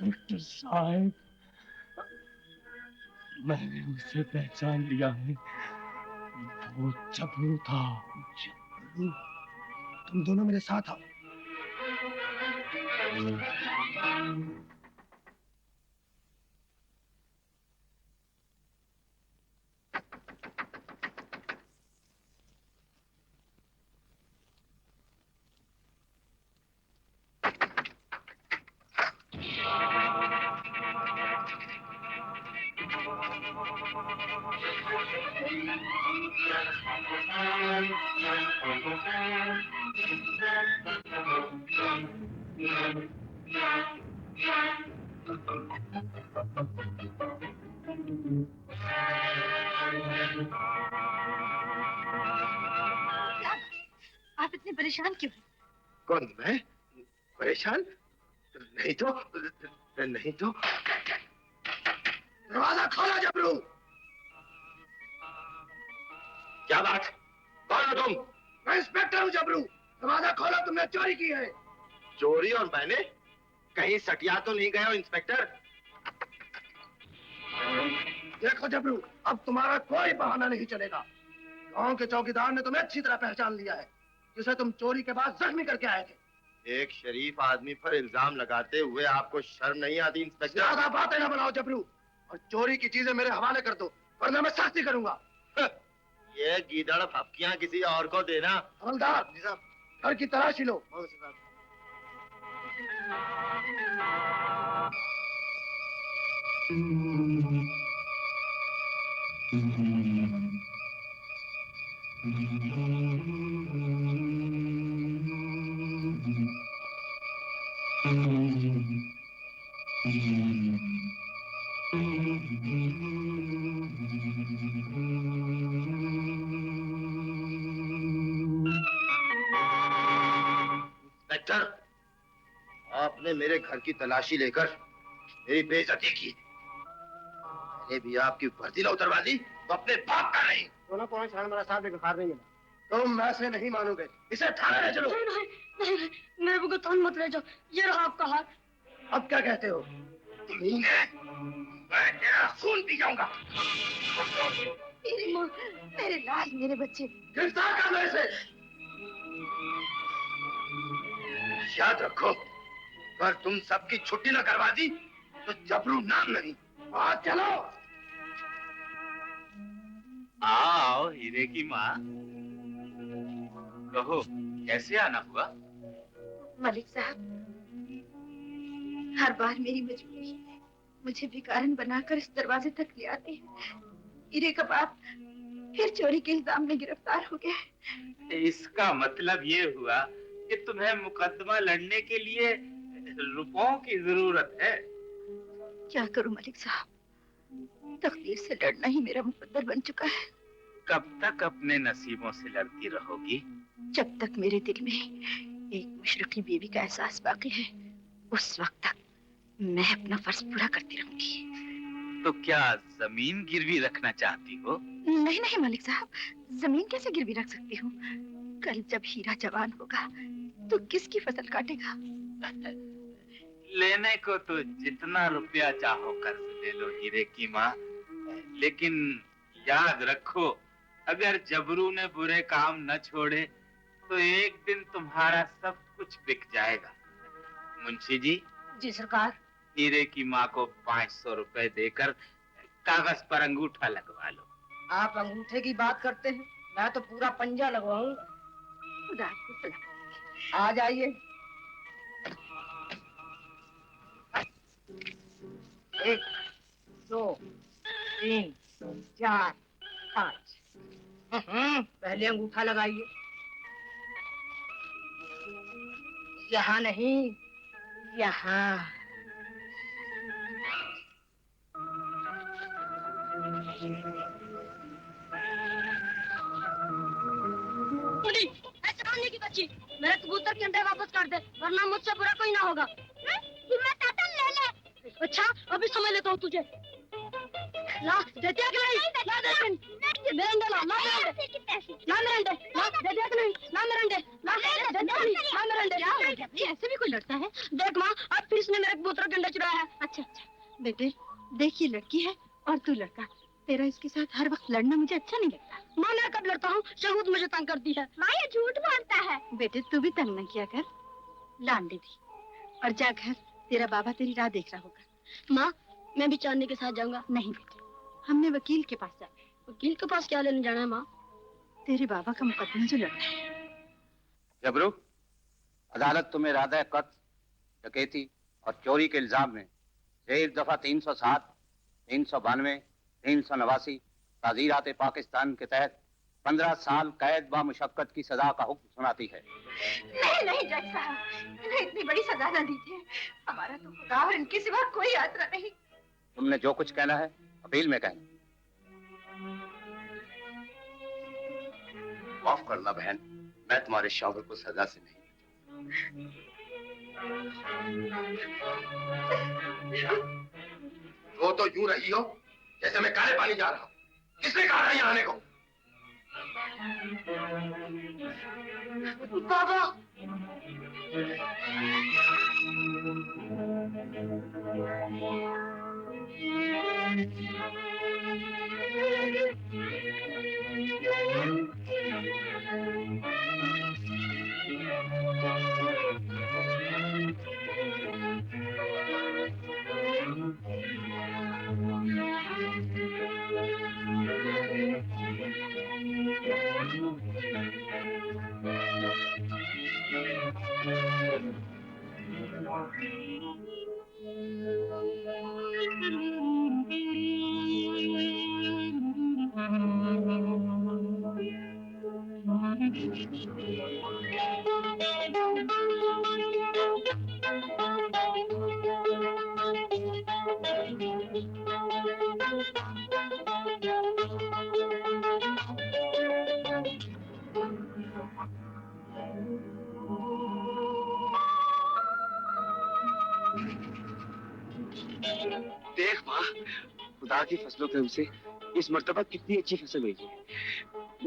Doctor साहब, मैंने उसे पहचान लिया है। वो चपलू था। चपलू? तुम दोनों मेरे साथ आओ। आप इतने परेशान क्यों हैं? कौन, मैं परेशान? नहीं तो दरवाजा खोलो जबरू। क्या बात? कौन हो तुम? मैं इंस्पेक्टर हूँ जबरू। दरवाजा खोलो, तुमने चोरी की है। चोरी और मैंने? कहीं सटिया तो नहीं गए हो इंस्पेक्टर? देखो जबरू, अब तुम्हारा कोई बहाना नहीं चलेगा। गांव के चौकीदार ने तुम्हें अच्छी तरह पहचान लिया है, जिसे तुम चोरी के बाद जख्मी करके आए थे। एक शरीफ आदमी पर इल्जाम लगाते हुए आपको शर्म नहीं आती इंस्पेक्टर? ज्यादा बातें ना बनाओ जबरू, और चोरी की चीजें मेरे हवाले कर दो, वरना मैं सख्ती करूंगा। ये गीदड़ फपकियां किसी और को देना। हवलदार, घर की तलाशी लो। इंस्पेक्टर, आपने मेरे घर की तलाशी लेकर मेरी बेइज्जती की। मैंने भी आपकी वर्दी न उतरवा दी तो अपने बाप का नहीं। दोनों पौने छह मेरा साहब बुखार नहीं मिला। तुम ऐसे नहीं मानोगे, इसे थाने ले चलो। नहीं नहीं नहीं, मेरे को थाने मत ले जाओ, ये रहा आपका हाथ। अब क्या कहते हो? मैं तेरा खून पी जाऊंगा। मेरी माँ, मेरे लाल, मेरे बच्चे। गिरफ्तार कर लो इसे। याद रखो, अगर तुम सबकी छुट्टी न करवा दी तो जबरू नाम नहीं। आज चलो। आओ हीरे की माँ, कहो कैसे आना हुआ? मलिक साहब, हर बार मेरी मजबूरी है, मुझे भिखारन बनाकर इस दरवाजे तक ले आते हैं। हीरे का बाप फिर चोरी के इल्जाम में गिरफ्तार हो गया। इसका मतलब ये हुआ कि तुम्हें मुकदमा लड़ने के लिए रुपयों की जरूरत है। क्या करूं मलिक साहब, तकदीर से लड़ना ही मेरा मुकद्दर बन चुका है। कब तक अपने नसीबों से लड़ती रहोगी? जब तक मेरे दिल में एक मुशरकी बीवी का एहसास बाकी है, उस वक्त तक मैं अपना फर्ज पूरा करती रहूंगी। तो क्या जमीन गिरवी रखना चाहती हो? नहीं नहीं मलिक साहब, जमीन कैसे गिरवी रख सकती हूँ? कल जब हीरा जवान होगा तो किसकी फसल काटेगा? लेने को तो जितना रुपया चाहो कर्ज ले लो हीरे की माँ, लेकिन याद रखो, अगर जबरू ने बुरे काम न छोड़े तो एक दिन तुम्हारा सब कुछ बिक जाएगा। मुंशी जी। जी सरकार। हीरे की माँ को 500 रुपए देकर कागज पर अंगूठा लगवा लो। आप अंगूठे की बात करते हैं, मैं तो पूरा पंजा लगवाऊंगा। खुदा को सलाम। आ जाइए। 1 2 3 4 5। पहले अंगूठा लगाइए। यहाँ नहीं, यहाँ। की बच्ची, मेरे कबूतर के अंडे वापस कर दे, वरना मुझसे बुरा कोई ना होगा। हिम्मत आता ले ले। अच्छा, अभी समझ लेता हूँ तुझे। ला, देते कि नहीं? ला देते। मेरे अंडे ला, ला मेरे अंडे। ला मेरे अंडे, ला देते कि नहीं? ला मेरे अंडे, ला देते नहीं? ला मेरे अंडे। ऐसे भी कोई लड़ता है? देख माँ, अब फिर इसने मेरे कबूतर के अंडे चुराया है। अच्छा अच्छा, बेटे, देख ये लड़की है और तू लड़का। तेरा इसके साथ हर वक्त लड़ना मुझे अच्छा नहीं लगता। माँ, मैं कब लड़ता हूँ? शहूद मुझे तंग करती है। माँ, ये झूठ बोलता है। बेटे, तू भी तंग न किया कर। लान दे दी और जा घर, तेरा बाबा तेरी राह देख रहा होगा। माँ, मैं भी चांदनी के साथ जाऊंगा। नहीं बेटे, हमने वकील के पास जाना है। वकील के पास क्या लेने जाना है माँ? तेरे बाबा का मुकदमा जो लड़ना है। जबरू, अदालत तुम्हें राधा कत्ल, डकैती और चोरी के इल्जाम में जेर दफा 307, 392, 389 ताज़ीरात पाकिस्तान के तहत 15 साल कैद व मुशक्कत की सजा का हुक्म सुनाती है। नहीं नहीं जज साहब, इन्हें इतनी बड़ी सजा न दीजिए। हमारा तो खुदा और इनके सिवा कोई आसरा नहीं। तुमने जो कुछ कहना है अपील में कहना। माफ करना बहन, मैं तुम्हारे शौहर को सजा से नहीं। जो तो यूं रही हो जैसे मैं काले पानी जा रहा हूं। किसने कहा है यहाँ आने को? बाबा देख माँ, खुदा की फसलों के उसे इस मर्तबा कितनी अच्छी फसल हुई है।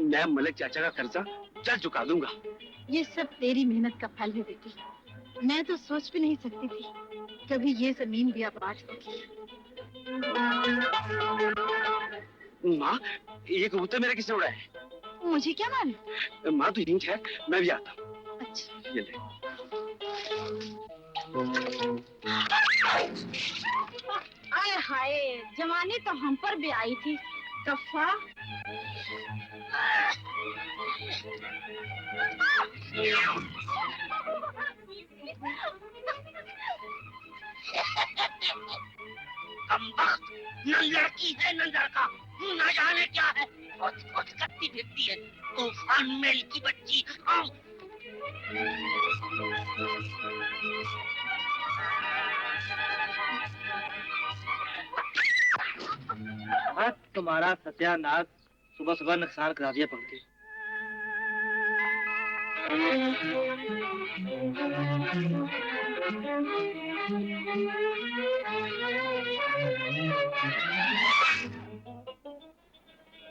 मैं मलिक चाचा का कर्जा जल्द चुका दूंगा। ये सब तेरी मेहनत का फल है बेटी। मैं तो सोच भी नहीं सकती थी कभी ये जमीन भी आबाद होगी। माँ, ये कबूतर मेरा किसने उड़ाया है? मुझे क्या मालूम। माँ तू यूं ठहर, मैं भी आता हूँ। अच्छा। ये ले। आए हाय, जवानी तो हम पर भी आई थी कफ़ा। न लड़की है न लड़का, न जाने क्या है। करती फिरती है तूफान मेल की बच्ची। तुम्हारा सत्यानाश सुबह सुबह नुकसान करा दिया पंक्ति।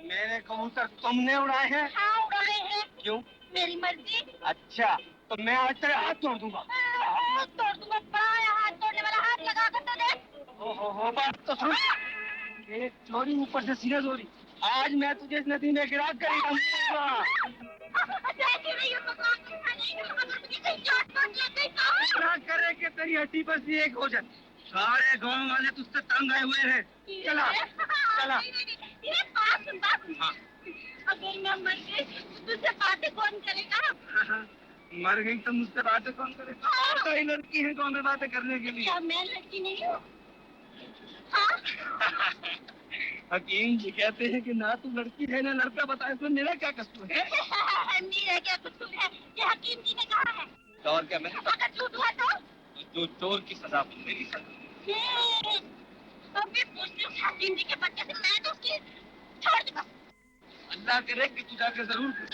मेरे कबूतर तुमने उड़ाए हैं? हाँ उड़ाए हैं। क्यों? मेरी मर्जी। अच्छा, तो मैं आज तेरे हाथ तोड़ दूंगा। तोड़ दूंगा। बड़ा हाथ तोड़ने वाला हाथ लगा कर तो देख। ओहो, बात तो सुन। एक चोरी ऊपर से सीधा चोरी। आज मैं तुझे इस नदी में गिरा कर ही रहूंगा। क्या करे कि तेरी हड्डी बस एक हो जाए। सारे गांव वाले तुझसे तंग आए हुए हैं। चला चला। हाँ। अगर मैं मर गई तुझसे बातें कौन करेगा? मर गई तो मुझसे बातें कौन करेगा? तो ही लड़की है कौन से बातें करने के लिए? क्या मैं लड़की नहीं हूँ? हकीम जी कहते हैं कि ना तू लड़की है ना लड़का। बता इसमें मेरा क्या कसूर है? मेरा क्या कसूर है? ये हकीम जी ने कहा है। तो और क्या? मैंने अगर झूठ हुआ तो? जो चोर की सजा मेरी सजा। अभी पूछती हूँ हकीम जी के बच्चे से, मैं तो उसकी छोड़ दूंगा। अल्लाह करे कि तू जाकर जरूर पूछ।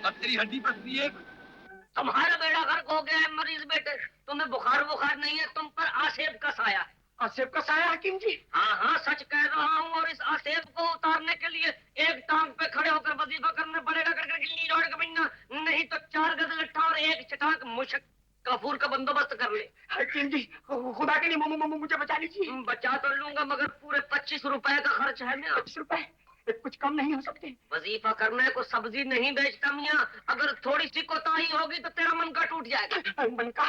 और तेरी हड्डी पसली है। तुम्हारा बेड़ा गर्क हो गया है मरीज बेटे। तुम्हें बुखार नहीं है, तुम पर आसेब का साया है। आसेब का साया हकीम जी? हाँ हाँ सच कह रहा हूँ। और इस आसेब को उतारने के लिए एक टांग पे खड़े होकर वजीफा करना पड़ेगा। कर गिल्ली रोड का बिन्ना, नहीं तो 4 गज लट्ठा और 1 चटाक मुश्क कपूर का बंदोबस्त कर ले। हकीम जी खुदा के लिए मुझे बचा लीजिए। बचा तो लूंगा मगर पूरे 25 रुपए का खर्च है मेरा। 25 रुपए? कुछ कम नहीं हो सकते? वजीफा करने को सब्जी नहीं बेचता मियाँ। अगर थोड़ी सी कोताही होगी तो तेरा मन का टूट जाएगा। मन का?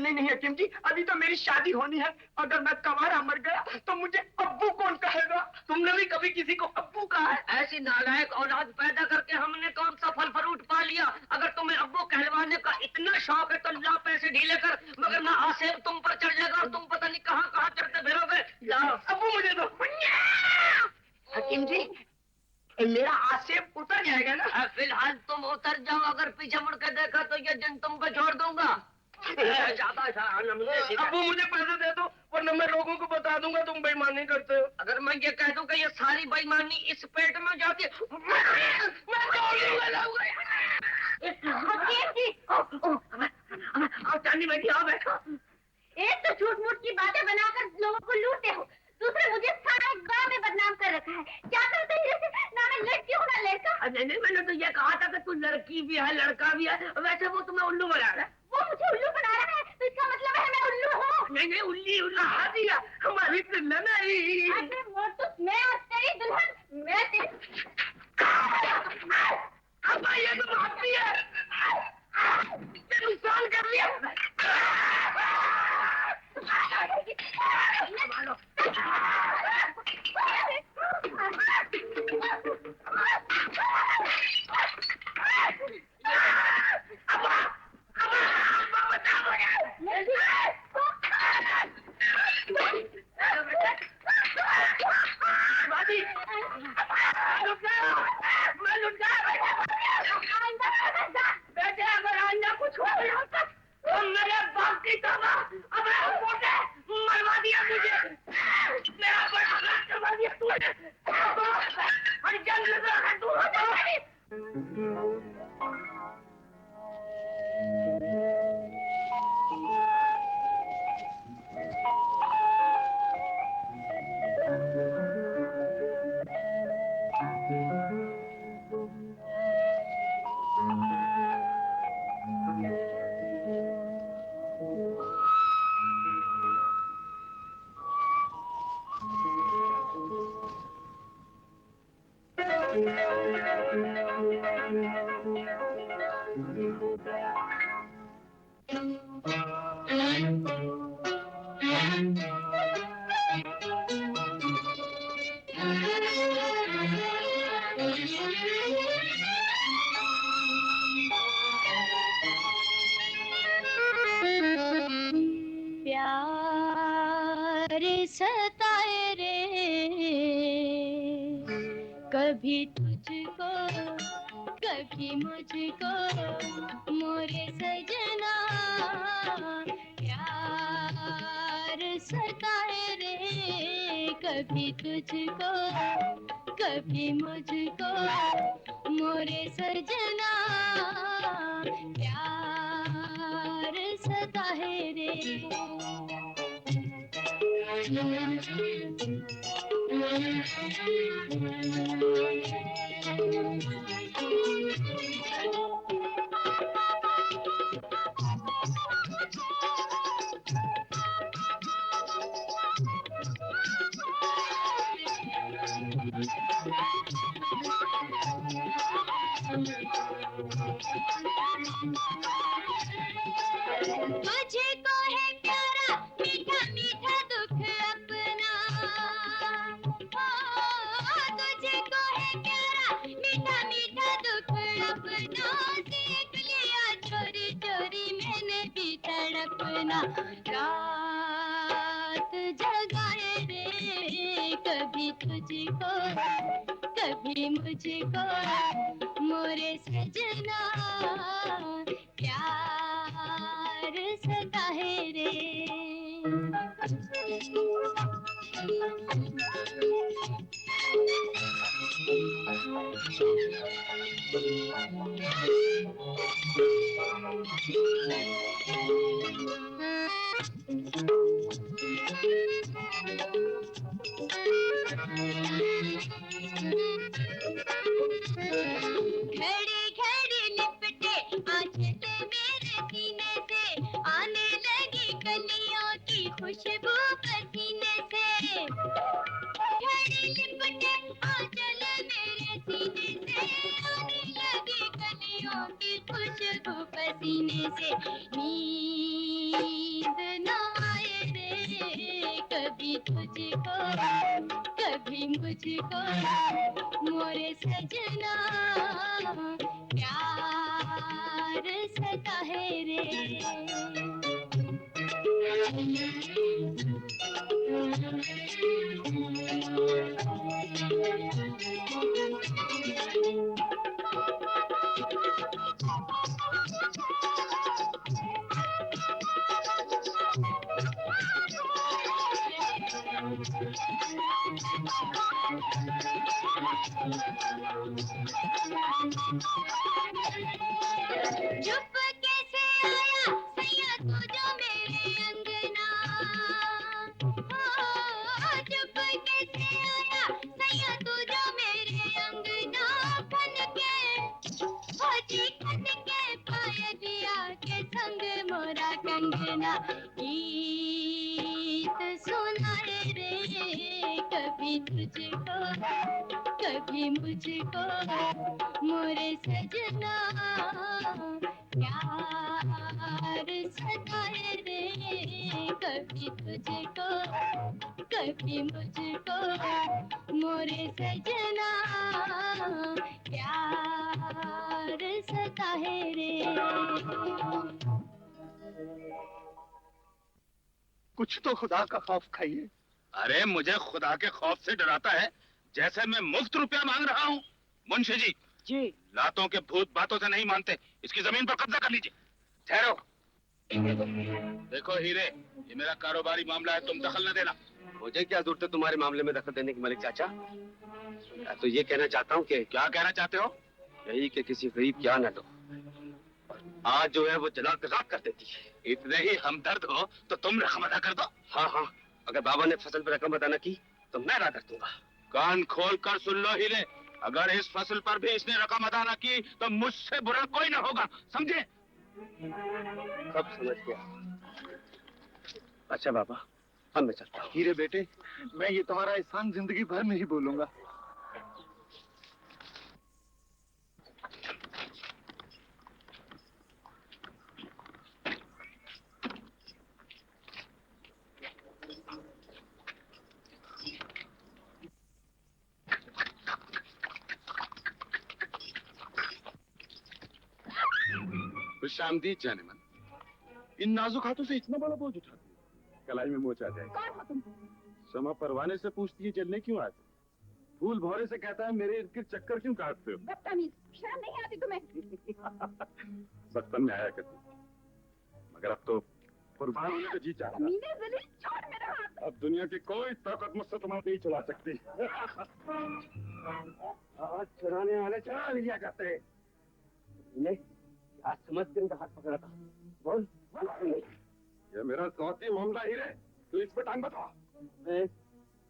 नहीं हकीम जी, अभी तो मेरी शादी होनी है। अगर मैं कवारा मर गया तो मुझे अब्बू कौन कहेगा? तुमने भी कभी किसी को अब्बू कहा है? ऐसी नालायक औलाद पैदा करके हमने कौन सा फल फ्रूट पा लिया। अगर तुम्हें अब्बू कहलवाने का इतना शौक है तो ला पैसे ढीले कर, मगर ना आसेब तुम पर चढ़ जाएगा और तुम पता नहीं कहाँ कहाँ चढ़ते फिरोगे। लाओ अब्बू मुझे दो। हकीम जी मेरा आसेब उतर जाएगा ना? फिलहाल तुम उतर जाओ। अगर पीछे मुड़ के देखा तो ये दिन तुम पे छोड़ दूंगा। अब्बू मुझे पैसे दे दो वरना मैं लोगों को बता दूंगा तुम बेईमानी करते हो। अगर मैं ये कह दूं कि ये सारी बेईमानी इस पेट में जाती चांदी बैठी आओ बैठो। एक तो झूठ मूठ की बातें बनाकर लोगों को लूटते हो, दूसरे मुझे सारे रखा है। क्या करते हीरे से? ना मैं लड़की हूँ ना लड़का। नहीं, मैंने तो ये कहा था कि तू लड़की भी है लड़का भी है, वैसे वो तुम्हें उल्लू बना रहा है। वो मुझे उल्लू बना रहा है तो इसका मतलब है मैं उल्लू हूँ। नहीं, उल्ली कहा दिया हमारी दुल्हन आई। अरे वो तो मैं और तेरी दुल्हन, मैं तेरी अब ये तो मारती है, नुकसान कर लिया। बेटे अगर आइंदा कुछ हो गया तो मेरे बाप की तौबा, अब मरवा दिया मुझे, मेरा बड़ा हाथ करवा दिया तूने, और जंगल में अगर तू होता प्यार सताए रे कभी तुझको कभी मुझको मोरे सजना। प्यार सताए रे कभी तुझको कभी मुझको मोरे सजना। प्यार सताए रे। तुझे को है प्यारा मीठा मीठा दुख अपना। तुझे को है प्यारा मीठा मीठा दुख अपना। देख लिया चोरी चोरी मैंने भी तड़पना। रात जगाए रे कभी तुझको कभी मुझको मोरे सजना। प्यार सताए रे। घड़ी घड़ी लिपटे आंचल मेरे सीने से। आने लगी कलियों की खुशबू पसीने से। घड़ी लिपटे आंचल मेरे सीने से। आने लगी कलियों की खुशबू पसीने से। नींद न आए रे कभी तुझको कभी मुझको मोरे सजना। प्यार सताए रे। चुप कैसे आया सैया तू जो मेरे अंगना। चुप कैसे आया सैया सताए रे, कभी तुझको कभी मुझको मोरे सजना, प्यार सताए रे, कभी तुझको कभी मुझको मोरे सजना, प्यार सताए रे। कुछ तो खुदा का खौफ खाइए। अरे मुझे खुदा के खौफ से डराता है जैसे मैं मुफ्त रुपया मांग रहा हूँ। मुंशी जी, लातों के भूत बातों से नहीं मानते। इसकी जमीन पर कब्जा कर लीजिए। ठहरो। देखो हीरे, ये मेरा कारोबारी मामला है, तुम दखल न देना। मुझे क्या जरूरत है तुम्हारे मामले में दखल देने की मलिक चाचा? मैं तो ये कहना चाहता हूँ कि क्या कहना चाहते हो? यही कि किसी गरीब की आना दो। आज जो है वो जला कजाब कर देती है। इतने ही हमदर्द हो तो तुम रकम अदा कर दो। हाँ हाँ, अगर बाबा ने फसल पर रकम अदा न की तो मैं अदा कर दूंगा। कान खोल कर सुन लो हीरे, अगर इस फसल पर भी इसने रकम अदा न की तो मुझसे बुरा कोई न होगा, समझे? सब समझ गया। अच्छा बाबा, अब मैं चलता हूँ। हीरे बेटे, मैं ये तुम्हारा एहसान जिंदगी भर नहीं भूलूंगा। खुशामदीद जाने मन। इन नाजुक हाथों से इतना बड़ा बोझ उठाती है, कलाई में मोच आ जाए। कौन हो तुम? समा परवाने से पूछती है चलने क्यों आते? फूल भौरे से कहता है मेरे इर्द गिर्द चक्कर क्यों काटते हो? बदतमीज, शर्म नहीं आती तुम्हें? बचपन में आया करती, मगर अब तो कुर्बान होने को जी चाहता। मीने जलील, छोड़ मेरा हाथ। अब दुनिया की कोई ताकत मुझसे तुम्हारे नहीं चला सकती। आज चुराने वाले चुरा लिया करते हैं। आज समझ के इनका हाथ पकड़ा था। बोल नहीं। ये मेरा सौती मामला ही रे, तू इस पे टांग बता।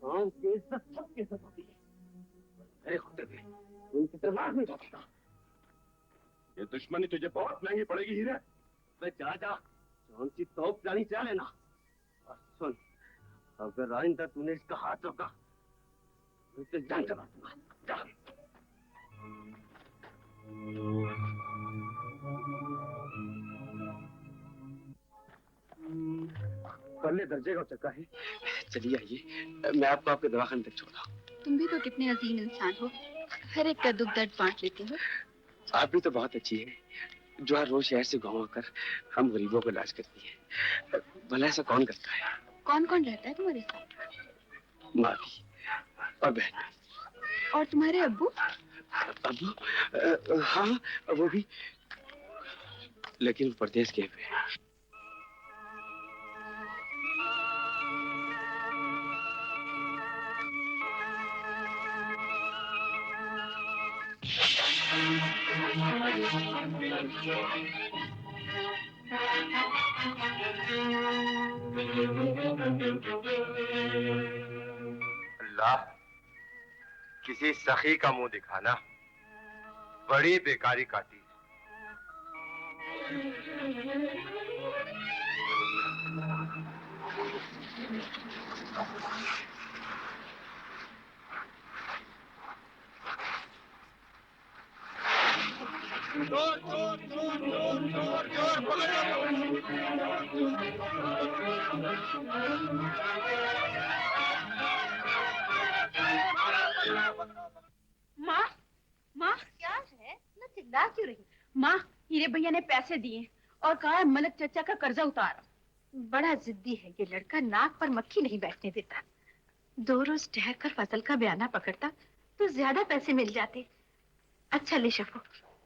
गाँव की इज्जत सबकी इज्जत होती है, मेरे होते हुए उनकी तलवार में जाता। ये दुश्मनी तुझे बहुत महंगी पड़ेगी हीरे। मैं जा कौन सी तोप जानी चाह लेना। और सुन, अगर आइंदा तूने इसका हाथ रोका तो इसे जान चला दूंगा। जा। पहले दर्जे का चक्का है। चलिए आइए, मैं आपको आपके दवाखाने तक छोड़ा। तुम भी तो कितने अजीम इंसान हो, हर एक का दुख दर्द बांट लेती हो। आप भी तो बहुत अच्छी है, जो हर रोज शहर से गाँव आकर हम गरीबों को इलाज करती है। भला ऐसा कौन करता है? कौन कौन रहता है तुम्हारे साथ? माँ भी और बहन भी। और तुम्हारे अब्बू? अब्बू? हाँ, वो भी, लेकिन परदेश गए हुए हैं। अल्लाह, किसी सखी का मुंह दिखाना, बड़ी बेकारी काटी। चोर चोर चोर चोर चोर चोर माँ, माँ क्या है, ना चिल्ला क्यों रही? माँ, हीरे भैया ने पैसे दिए और कहा है मलक चचा का कर्जा उतारो। बड़ा जिद्दी है ये लड़का, नाक पर मक्खी नहीं बैठने देता। 2 रोज ठहर कर फसल का बयाना पकड़ता तो ज्यादा पैसे मिल जाते। अच्छा ले शफो,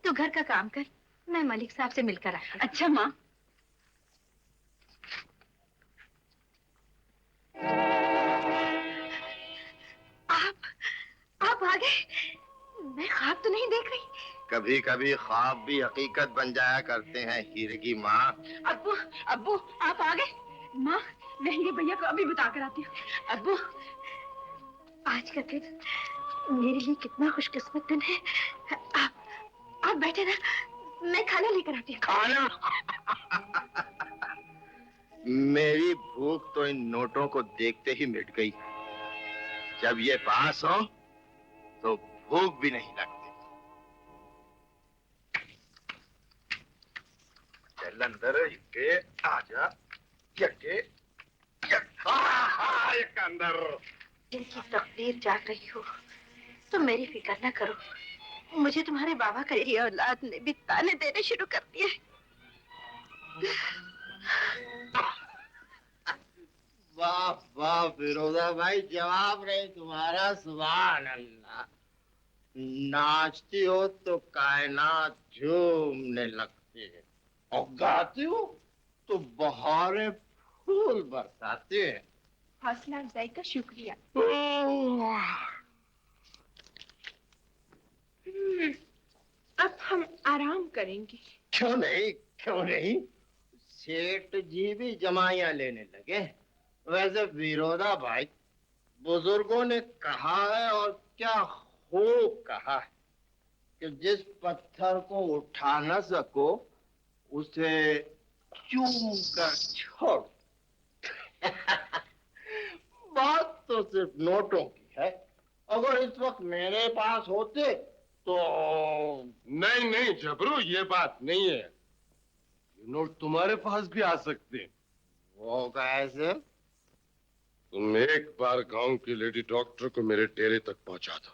तू घर का काम कर, मैं मलिक साहब से मिलकर आती। अच्छा माँ। आप आ गए? मैं ख्वाब तो नहीं देख रही? कभी कभी ख्वाब भी हकीकत बन जाया करते हैं हीरे की माँ। अब्बू, अब्बू आप आ गए? माँ, मैं हीरे भैया को अभी बता कर आती हूँ। अब्बू, आज का दिन मेरे लिए कितना खुशकिस्मत दिन है। आप बैठे ना, मैं खाना लेकर आती हूँ। खाना? मेरी भूख तो इन नोटों को देखते ही मिट गई। जब ये पास हो तो भूख भी नहीं लगती। चल अंदर के आजा। यके अंदर। जिनकी तकदीर जाग रही हो तो मेरी फिक्र न करो। मुझे तुम्हारे बाबा का ये औलाद ने भी ताने देने शुरू कर दिए। वाह वाह फिरोजा भाई, जवाब रहे तुम्हारा। सुभान अल्लाह। नाचती हो तो कायनात झूमने लगती है और गाती हो तो बहारें फूल बरसाती है। हौसला अफजाई का शुक्रिया। अब हम आराम करेंगे। क्यों नहीं, क्यों नहीं। सेठ जी भी जमाइयां लेने लगे। वैसे विरोधा भाई, बुजुर्गों ने कहा है और क्या खूब कहा है कि जिस पत्थर को उठा न सको उसे चूम कर छोड़। बात तो सिर्फ नोटों की है। अगर इस वक्त मेरे पास होते तो। नहीं नहीं जबरू, ये बात नहीं है। ये नोट तुम्हारे पास भी आ सकते हैं। वो कैसे? तुम एक बार गांव की लेडी डॉक्टर को मेरे डेरे तक पहुंचा दो।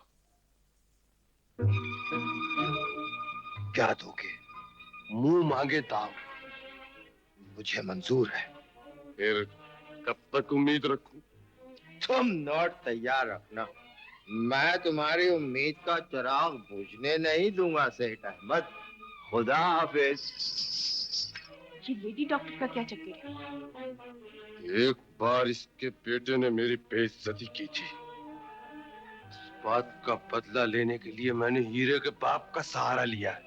क्या दोगे? मुंह मांगे दाम। मुझे मंजूर है। फिर कब तक उम्मीद रखूं? तुम नोट तैयार रखना। मैं तुम्हारी उम्मीद का चिराग बुझने नहीं दूंगा सेठ अहमद। खुदा हाफिज। ये लेडी डॉक्टर का क्या चक्कर है? एक बार इसके बेटे ने मेरी बेइज्जती की थी। इस बात का बदला लेने के लिए मैंने हीरे के बाप का सहारा लिया है।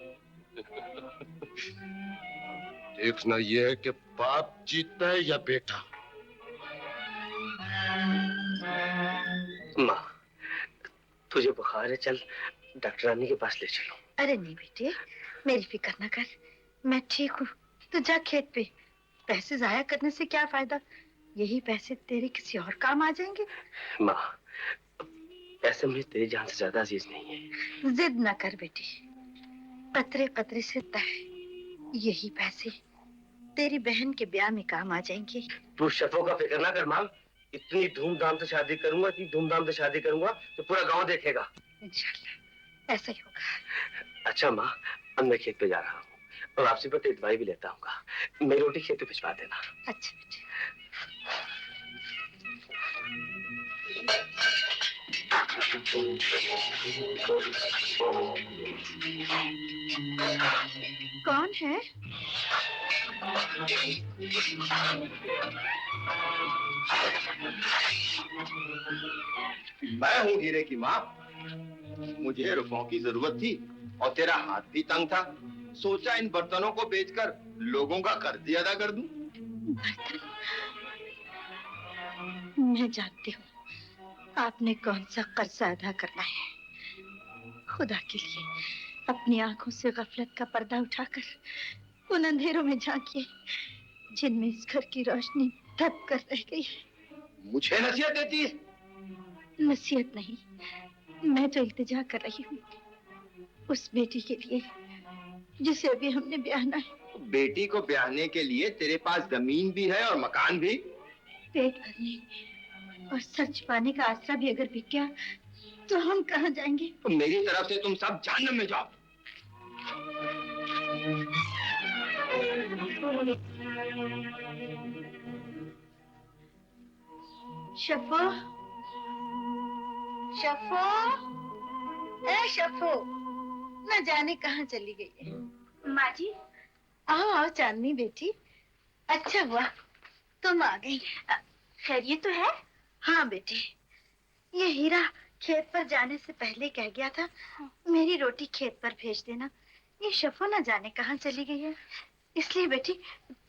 देखना यह है कि बाप जीतता है या बेटा। माँ, तुझे बुखार है, चल डॉक्टरानी के पास ले चलो। अरे नहीं बेटे, मेरी फिक्र न कर, मैं ठीक हूँ। तो जा खेत पे। पैसे जाया करने से क्या फायदा? यही पैसे तेरे किसी और काम आ जाएंगे। माँ, पैसे मुझे तेरी जान से ज्यादा अजीज नहीं है। जिद न कर बेटी, कतरे कतरे से तय। यही पैसे तेरी बहन के ब्याह में काम आ जाएंगे। तू शफो का फिक्र ना कर माँ। इतनी धूमधाम से शादी करूंगा, इतनी धूमधाम से शादी करूंगा तो पूरा गांव देखेगा। इंशाल्लाह ऐसा ही होगा। अच्छा माँ, अब मैं खेत पे जा रहा हूँ और आपसे पर तेरी दवाई भी लेता हूँ। मेरी रोटी खेत पे भिजवा देना। अच्छा बेटे। कौन है? मैं हूँ हीरे की माँ। मुझे रुपयों की जरूरत थी और तेरा हाथ भी तंग था। सोचा इन बर्तनों को बेचकर लोगों का कर्ज अदा कर दूं। मैं जानती हूँ आपने कौन सा कर्ज अदा करना है। खुदा के लिए अपनी आंखों से गफलत का पर्दा उठाकर उन अंधेरों में झांकिए जिनमें इस घर की रोशनी दब कर रह गई है। मुझे नसीहत देती है? नसीहत नहीं, मैं तो इल्तिजा कर रही हूँ उस बेटी के लिए जिसे अभी हमने ब्याहना है। बेटी को ब्याहने के लिए तेरे पास जमीन भी है और मकान भी। पेट भरने और सच पाने का आसरा भी अगर बिक गया तो हम कहाँ जाएंगे? तो मेरी तरफ से तुम सब जहन्नम में जाओ। शफो, शफो, ए शफो, न जाने कहाँ चली गई है। माँ जी, आओ आओ चांदनी बेटी, अच्छा हुआ तुम आ गई। खैरियत तो है? हाँ बेटी, ये हीरा खेत पर जाने से पहले कह गया था मेरी रोटी खेत पर भेज देना। ये शफो न जाने कहाँ चली गई है, इसलिए बेटी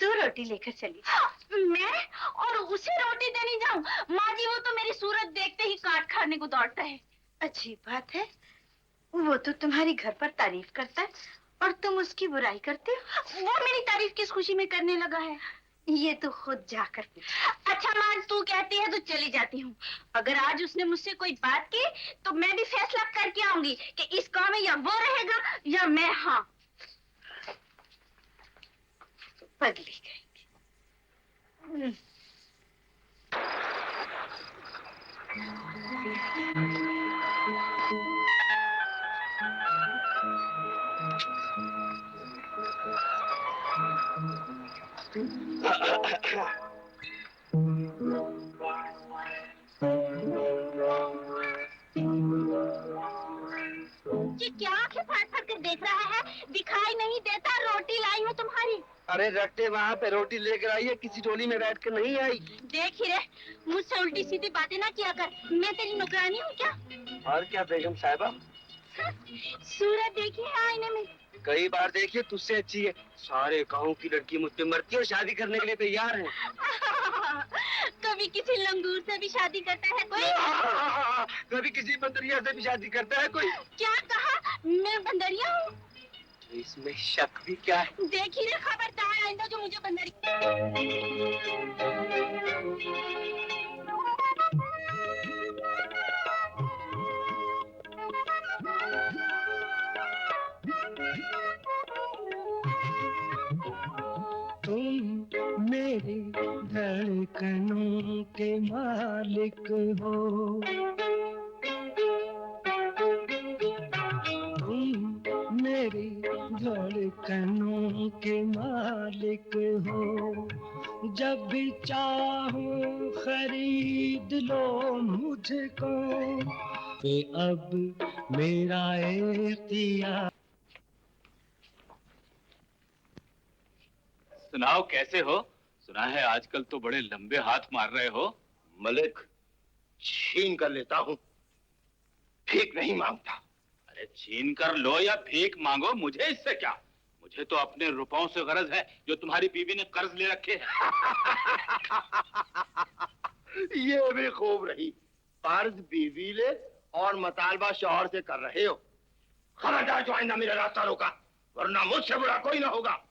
तू रोटी लेकर चली। मैं और उसे रोटी देने जाऊं? माँ जी, वो तो मेरी सूरत देखते ही काट खाने को दौड़ता है। अजीब बात है, वो तो तुम्हारी घर पर तारीफ करता है और तुम उसकी बुराई करते हो। वो मेरी तारीफ किस खुशी में करने लगा है? ये तो खुद जाकर पूछा। अच्छा मान तू कहती है तो चली जाती हूँ। अगर आज उसने मुझसे कोई बात की तो मैं भी फैसला करके आऊंगी कि इस गांव में या वो रहेगा या मैं। हाँ पगली गई। ये क्या आंखें फाड़ फाड़ कर देख रहा है? दिखाई नहीं देता? रोटी लाई हूँ तुम्हारी। अरे रट्टे वहाँ पे रोटी लेकर आई है, किसी टोली में बैठ कर नहीं आई। देख ही रे, मुझसे उल्टी सीधी बातें ना किया कर। मैं तेरी नौकरानी हूँ क्या? और क्या बेगम साहिबा? सूरत देखी है आईने में? कई बार देखिए, तुझसे अच्छी है। सारे गांव की लड़की मुझ पे मरती है और शादी करने के लिए तैयार है। कभी किसी लंगूर से भी शादी करता है कोई? कभी किसी बंदरिया से भी शादी करता है कोई? क्या कहा? मैं बंदरिया हूँ? इसमें शक भी क्या है? देखिए रे, खबरदार आइंदा जो मुझे बंदरी। तुम मेरे धड़कनों के मालिक हो, तुम मेरी धड़कनों के मालिक हो, जब भी चाहो खरीद लो मुझको, ये अब मेरा इख्तियार। सुनाओ कैसे हो? सुना है आजकल तो बड़े लंबे हाथ मार रहे हो। मलिक, छीन कर लेता हूँ, भीख नहीं मांगता। अरे छीन कर लो या भीख मांगो, मुझे इससे क्या? मुझे तो अपने रुपयों से गरज है जो तुम्हारी बीवी ने कर्ज ले रखे हैं। ये भी खूब रही, कर्ज बीवी ले और मुतालबा शौहर से कर रहे हो। खबरदार जो आइंदा मेरा रास्ता रोका, वरना मुझसे बुरा कोई ना होगा।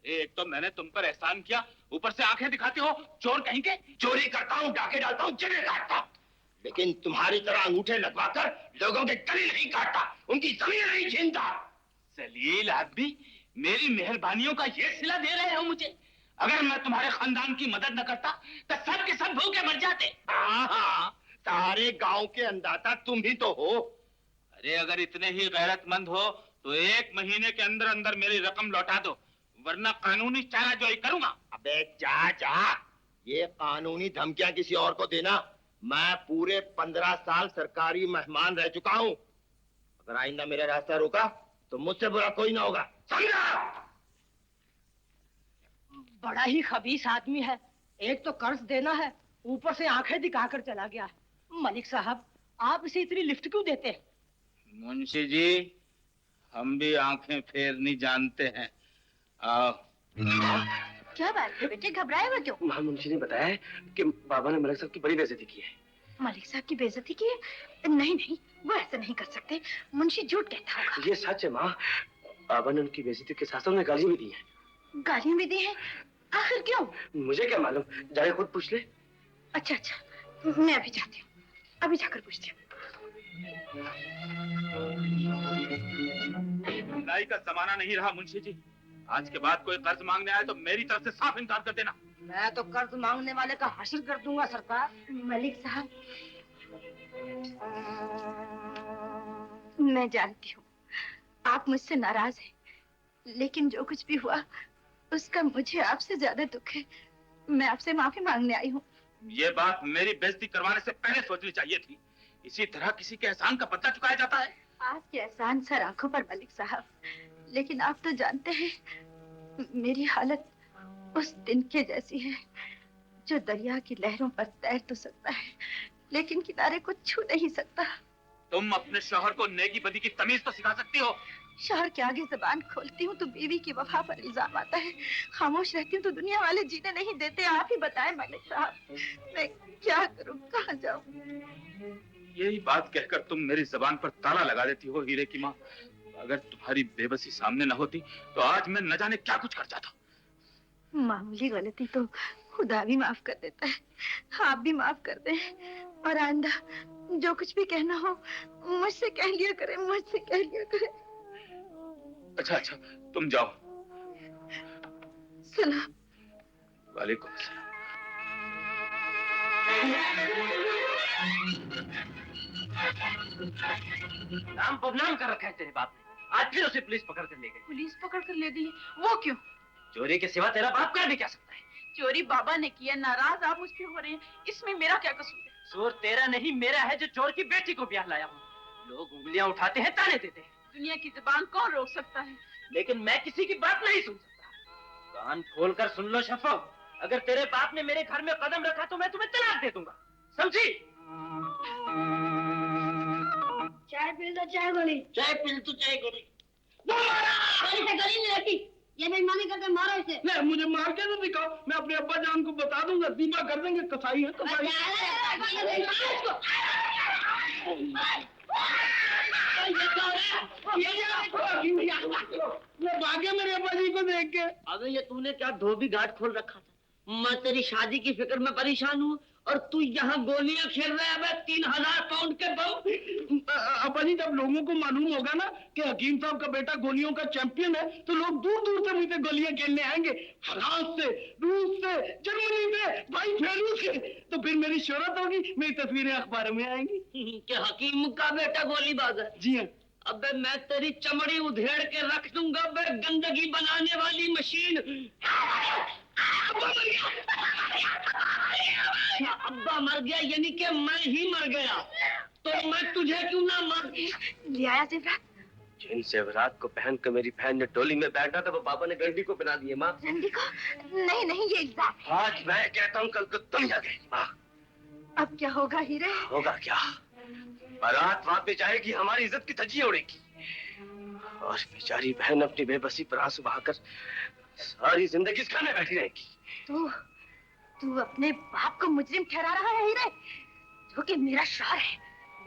अरे एक तो मैंने तुम पर एहसान किया, ऊपर से आंखें दिखाते हो चोर कहीं के। चोरी करता हूँ, डाके डालता हूँ, जिन्हें काटता हूँ, लेकिन तुम्हारी तरह अंगूठे लगवाकर लोगों के गले नहीं काटता, उनकी जमीन नहीं छीनता। जलील आदमी, मेरी मेहरबानियों का ये सिला दे रहे हो मुझे? अगर मैं तुम्हारे खानदान की मदद न करता तो सब के सब भूखे मर जाते। हाँ, सारे गांव के अंदाता तुम ही तो हो। अरे अगर इतने ही गैरतमंद हो तो 1 महीने के अंदर अंदर मेरी रकम लौटा दो, वरना कानूनी चाराजोई करूंगा। अबे जा जा, ये कानूनी धमकियां किसी और को देना। मैं पूरे 15 साल सरकारी मेहमान रह चुका हूँ। अगर आइंदा मेरा रास्ता रोका तो मुझसे बुरा कोई ना होगा, समझा? बड़ा ही खबीस आदमी है, एक तो कर्ज देना है, ऊपर से आंखें दिखाकर चला गया है। मलिक साहब, आप इसे इतनी लिफ्ट क्यों देते? मुंशी जी, हम भी आंखें फेरनी जानते हैं। आओ। क्या बात है बेटे, घबराए हुए क्यों? मां, मुंशी ने बताया है कि बाबा ने मलिक साहब की बड़ी बेइज्जती की है। मलिक साहब की बेइज्जती की है? नहीं नहीं, वो ऐसा नहीं कर सकते, मुंशी झूठ कहता होगा। ये सच है माँ, बाबा ने उनकी बेइज्जती के साथ उन्हें गालियां भी दी हैं। गालियां भी दी हैं? आखिर क्यों? मुझे क्या मालूम, जाके खुद पूछ ले। अच्छा अच्छा, मैं अभी जाती हूँ, अभी जाकर पूछती हूँ। लड़ाई का जमाना नहीं रहा मुंशी जी, आज के बाद कोई कर्ज मांगने आए तो मेरी तरफ से साफ इनकार कर देना। मैं तो कर्ज मांगने वाले का हासिल कर दूंगा सरकार। मलिक साहब, मैं जानती हूँ आप मुझसे नाराज हैं, लेकिन जो कुछ भी हुआ उसका मुझे आपसे ज्यादा दुख है। मैं आपसे माफी मांगने आई हूँ। ये बात मेरी बेइज्जती करवाने से पहले सोचनी चाहिए थी। इसी तरह किसी के एहसान का बदला चुकाया जाता है। आपके एहसान सर आंखों पर मलिक साहब, लेकिन आप तो जानते हैं मेरी हालत उस दिन के जैसी है जो दरिया की लहरों पर तैर तो सकता है लेकिन किनारे को छू नहीं सकता। तुम अपने शौहर को नेकी बदी की तमीज तो सिखा सकती हो। शौहर के आगे जबान खोलती हूँ तो बीवी की वफा पर इल्जाम आता है, खामोश रहती हूँ तो दुनिया वाले जीने नहीं देते। आप ही बताएं मलिक साहब, मैं क्या करूँ, कहाँ जाऊँ? यही बात कहकर तुम मेरी जबान पर ताला लगा देती हो हीरे की माँ। अगर तुम्हारी बेबसी सामने न होती तो आज मैं न जाने क्या कुछ कर जाता। मामूली गलती तो खुदा भी माफ कर देता है, आप भी माफ कर दें। और आइंदा जो कुछ भी कहना हो मुझसे कह लिया करें, मुझसे कह लिया करें। अच्छा अच्छा, तुम जाओ। सलाम। वालेकुम सलाम। नाम बदनाम कर रखा है तेरे बाप ने, आज फिर उसे पुलिस पकड़ कर ले गई। पुलिस पकड़ कर ले गई? वो क्यों? चोरी के सिवा तेरा बाप कर भी क्या सकता है? चोरी बाबा ने किया, नाराज आप मुझ पे हो रहे हैं, इसमें मेरा क्या कसूर है? कसूर तेरा नहीं मेरा है, जो चोर की बेटी को ब्याह लाया हूँ। लोग उंगलियां उठाते हैं, ताने देते हैं। दुनिया की जुबान कौन रोक सकता है? लेकिन मैं किसी की बात नहीं सुन सकता। कान खोल कर सुन लो शफो, अगर तेरे बाप ने मेरे घर में कदम रखा तो मैं तुम्हें तलाक दे दूंगा, समझी? चाय पी लो, चाय गोली। चाय पी तो चाय गोली। गोली से गली नहीं रहती, ये बेईमानी करके मारो इसे। नहीं, मुझे मार के तो दिखाओ, मैं अपने अब्बा जान को बता दूंगा, दीपा कर देंगे, कसाई है कसाई। ये भागे मेरे अब्बा जी को देख के। अबे ये तूने क्या धोबी घाट खोल रखा था? मैं तेरी शादी की फिक्र में परेशान हूँ और तू यहाँ गोलियां खेल रहा है। अबे 3000 पाउंड के बम। अब्बा जी, जब लोगों को मालूम होगा ना कि हकीम साहब का बेटा गोलियों का चैंपियन है, तो लोग दूर दूर से मुझे गोलियां खेलने आएंगे, फ्रांस से, रूस से, जर्मनी से, भाई फेरू से। तो फिर मेरी शोहरत होगी, मेरी तस्वीरें अखबार में आएंगी कि हकीम का बेटा गोलीबाज है। जी हाँ। अबे मैं तेरी चमड़ी उधेड़ के रख दूंगा बे, गंदगी बनाने वाली मशीन। अब्बा मर गया यानी कि मैं ही मर गया, तो मैं तुझे क्यों ना मार? ले आया जेवरात? जिन जेवरात को पहन कर मेरी बहन ने टोली में बैठा था, वो पापा ने गंडी को पहना दिए। माँ, रंडी को? नहीं नहीं, ये इल्जाम है। आज मैं कहता हूँ, कल को तुम जाओगे। माँ, अब क्या होगा हीरे? होगा क्या? बारात वहां पे जाएगी, हमारी इज्जत की धज्जियां उड़ेगी, और बेचारी बहन अपनी बेबसी पर आंसू बहाकर सारी जिंदगी इस घर में बैठी रहेगी। तू अपने बाप को मुजरिम ठहरा रहा है हीरे, जो कि मेरा शौहर है।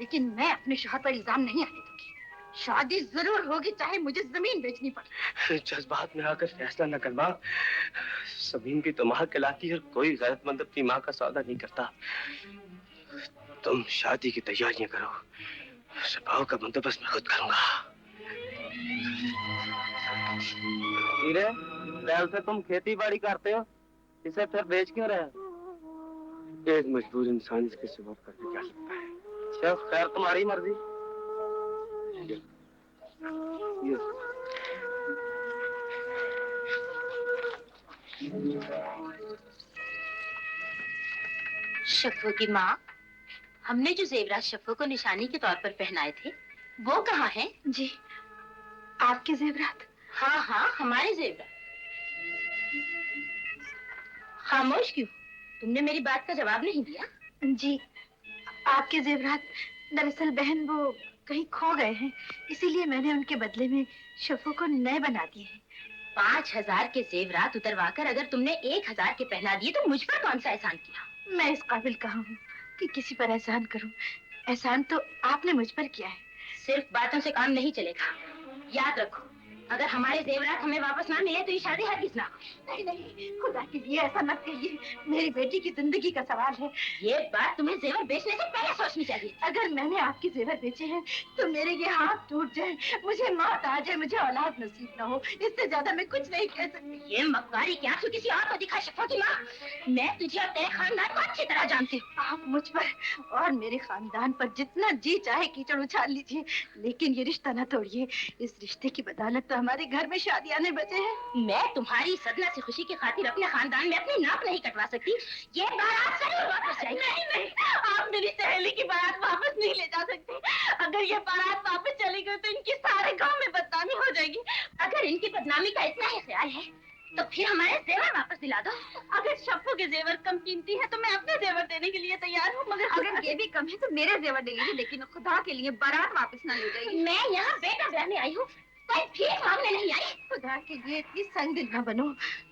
लेकिन मैं अपने शौहर पर इल्जाम नहीं आने दूंगी। शादी जरूर होगी, चाहे मुझे जमीन बेचनी पड़े। जज्बात में आकर फैसला न कर माँ, जमीन भी तो माँ कहलाती है, और कोई गैरतमंद अपनी माँ का सौदा नहीं करता। तुम शादी की तैयारियां करो, सभाओं का बंदोबस्त मैं खुद करूंगा। हीरे, पहले से तुम खेती बाड़ी करते हो, इसे फिर बेच क्यों रहे हो? एक मजबूर इंसान इसके सिवा करके क्या सकता है? चल खैर, तुम्हारी मर्जी। ये शफ़ो की माँ, हमने जो जेवरात शफ़ो को निशानी के तौर पर पहनाए थे, वो कहाँ हैं? जी, आपके जेवरात? हाँ हाँ, हमारे जेवरात। खामोश क्यों? तुमने मेरी बात का जवाब नहीं दिया। जी, आपके जेवरात दरअसल बहन वो कहीं खो गए हैं, इसीलिए मैंने उनके बदले में शफ़ो को नए बना दिए हैं। 5000 के जेवरात उतरवाकर अगर तुमने 1000 के पहना दिए, तो मुझ पर कौन सा एहसान किया? मैं इस काबिल कहाँ हूँ कि किसी पर एहसान करूं। एहसान तो आपने मुझ पर किया है। सिर्फ बातों से काम नहीं चलेगा, याद रखो, अगर हमारे जेवरात हमें वापस ना मिले तो ये शादी हरगिज़ ना हो। नहीं नहीं, खुदा के लिए ऐसा मत कहिए, मेरी बेटी की जिंदगी का सवाल है। ये बात तुम्हें जेवर बेचने से पहले सोचनी चाहिए। अगर मैंने आपके जेवर बेचे हैं तो मेरे ये हाथ टूट जाए, मुझे मौत आ जाए, मुझे औलाद नसीब ना हो, इससे ज्यादा मैं कुछ नहीं कह सकती। ये मक्कारी के आंसू किसी और को दिखा शफ़ो की माँ। मैं तुझे और तेरे खानदान को अच्छी तरह जानती हूँ। आप मुझ पर और मेरे खानदान पर जितना जी चाहे कीचड़ उछाल लीजिए, लेकिन ये रिश्ता न तोड़िए। इस रिश्ते की बदौलत तो हमारे घर में शादी आने बचे हैं। मैं तुम्हारी सदना से खुशी की खातिर अपने खानदान में अपनी नाक नहीं कटवा सकती। ये बारात जरूर वापस जाएगी। नहीं नहीं, आप मेरी सहेली की बारात वापस नहीं ले जा सकती। अगर ये बारात वापस चली गई तो इनकी सारे गांव में बदनामी हो जाएगी। अगर इनकी बदनामी का इतना ही ख्याल है तो फिर हमारे जेवर वापस दिला दो। अगर शफ़ो के जेवर कम कीमती है तो मैं अपने जेवर देने के लिए तैयार हूँ, मगर अगर ये भी कम है तो मेरे जेवर देंगे, लेकिन खुदा के लिए बारात वापस ना ले जाएगी। मैं यहाँ बेटा ब्याहने आई हूँ, कोई भीख मांगने नहीं आई। खुदा के लिए इतनी संगदिल न बनो।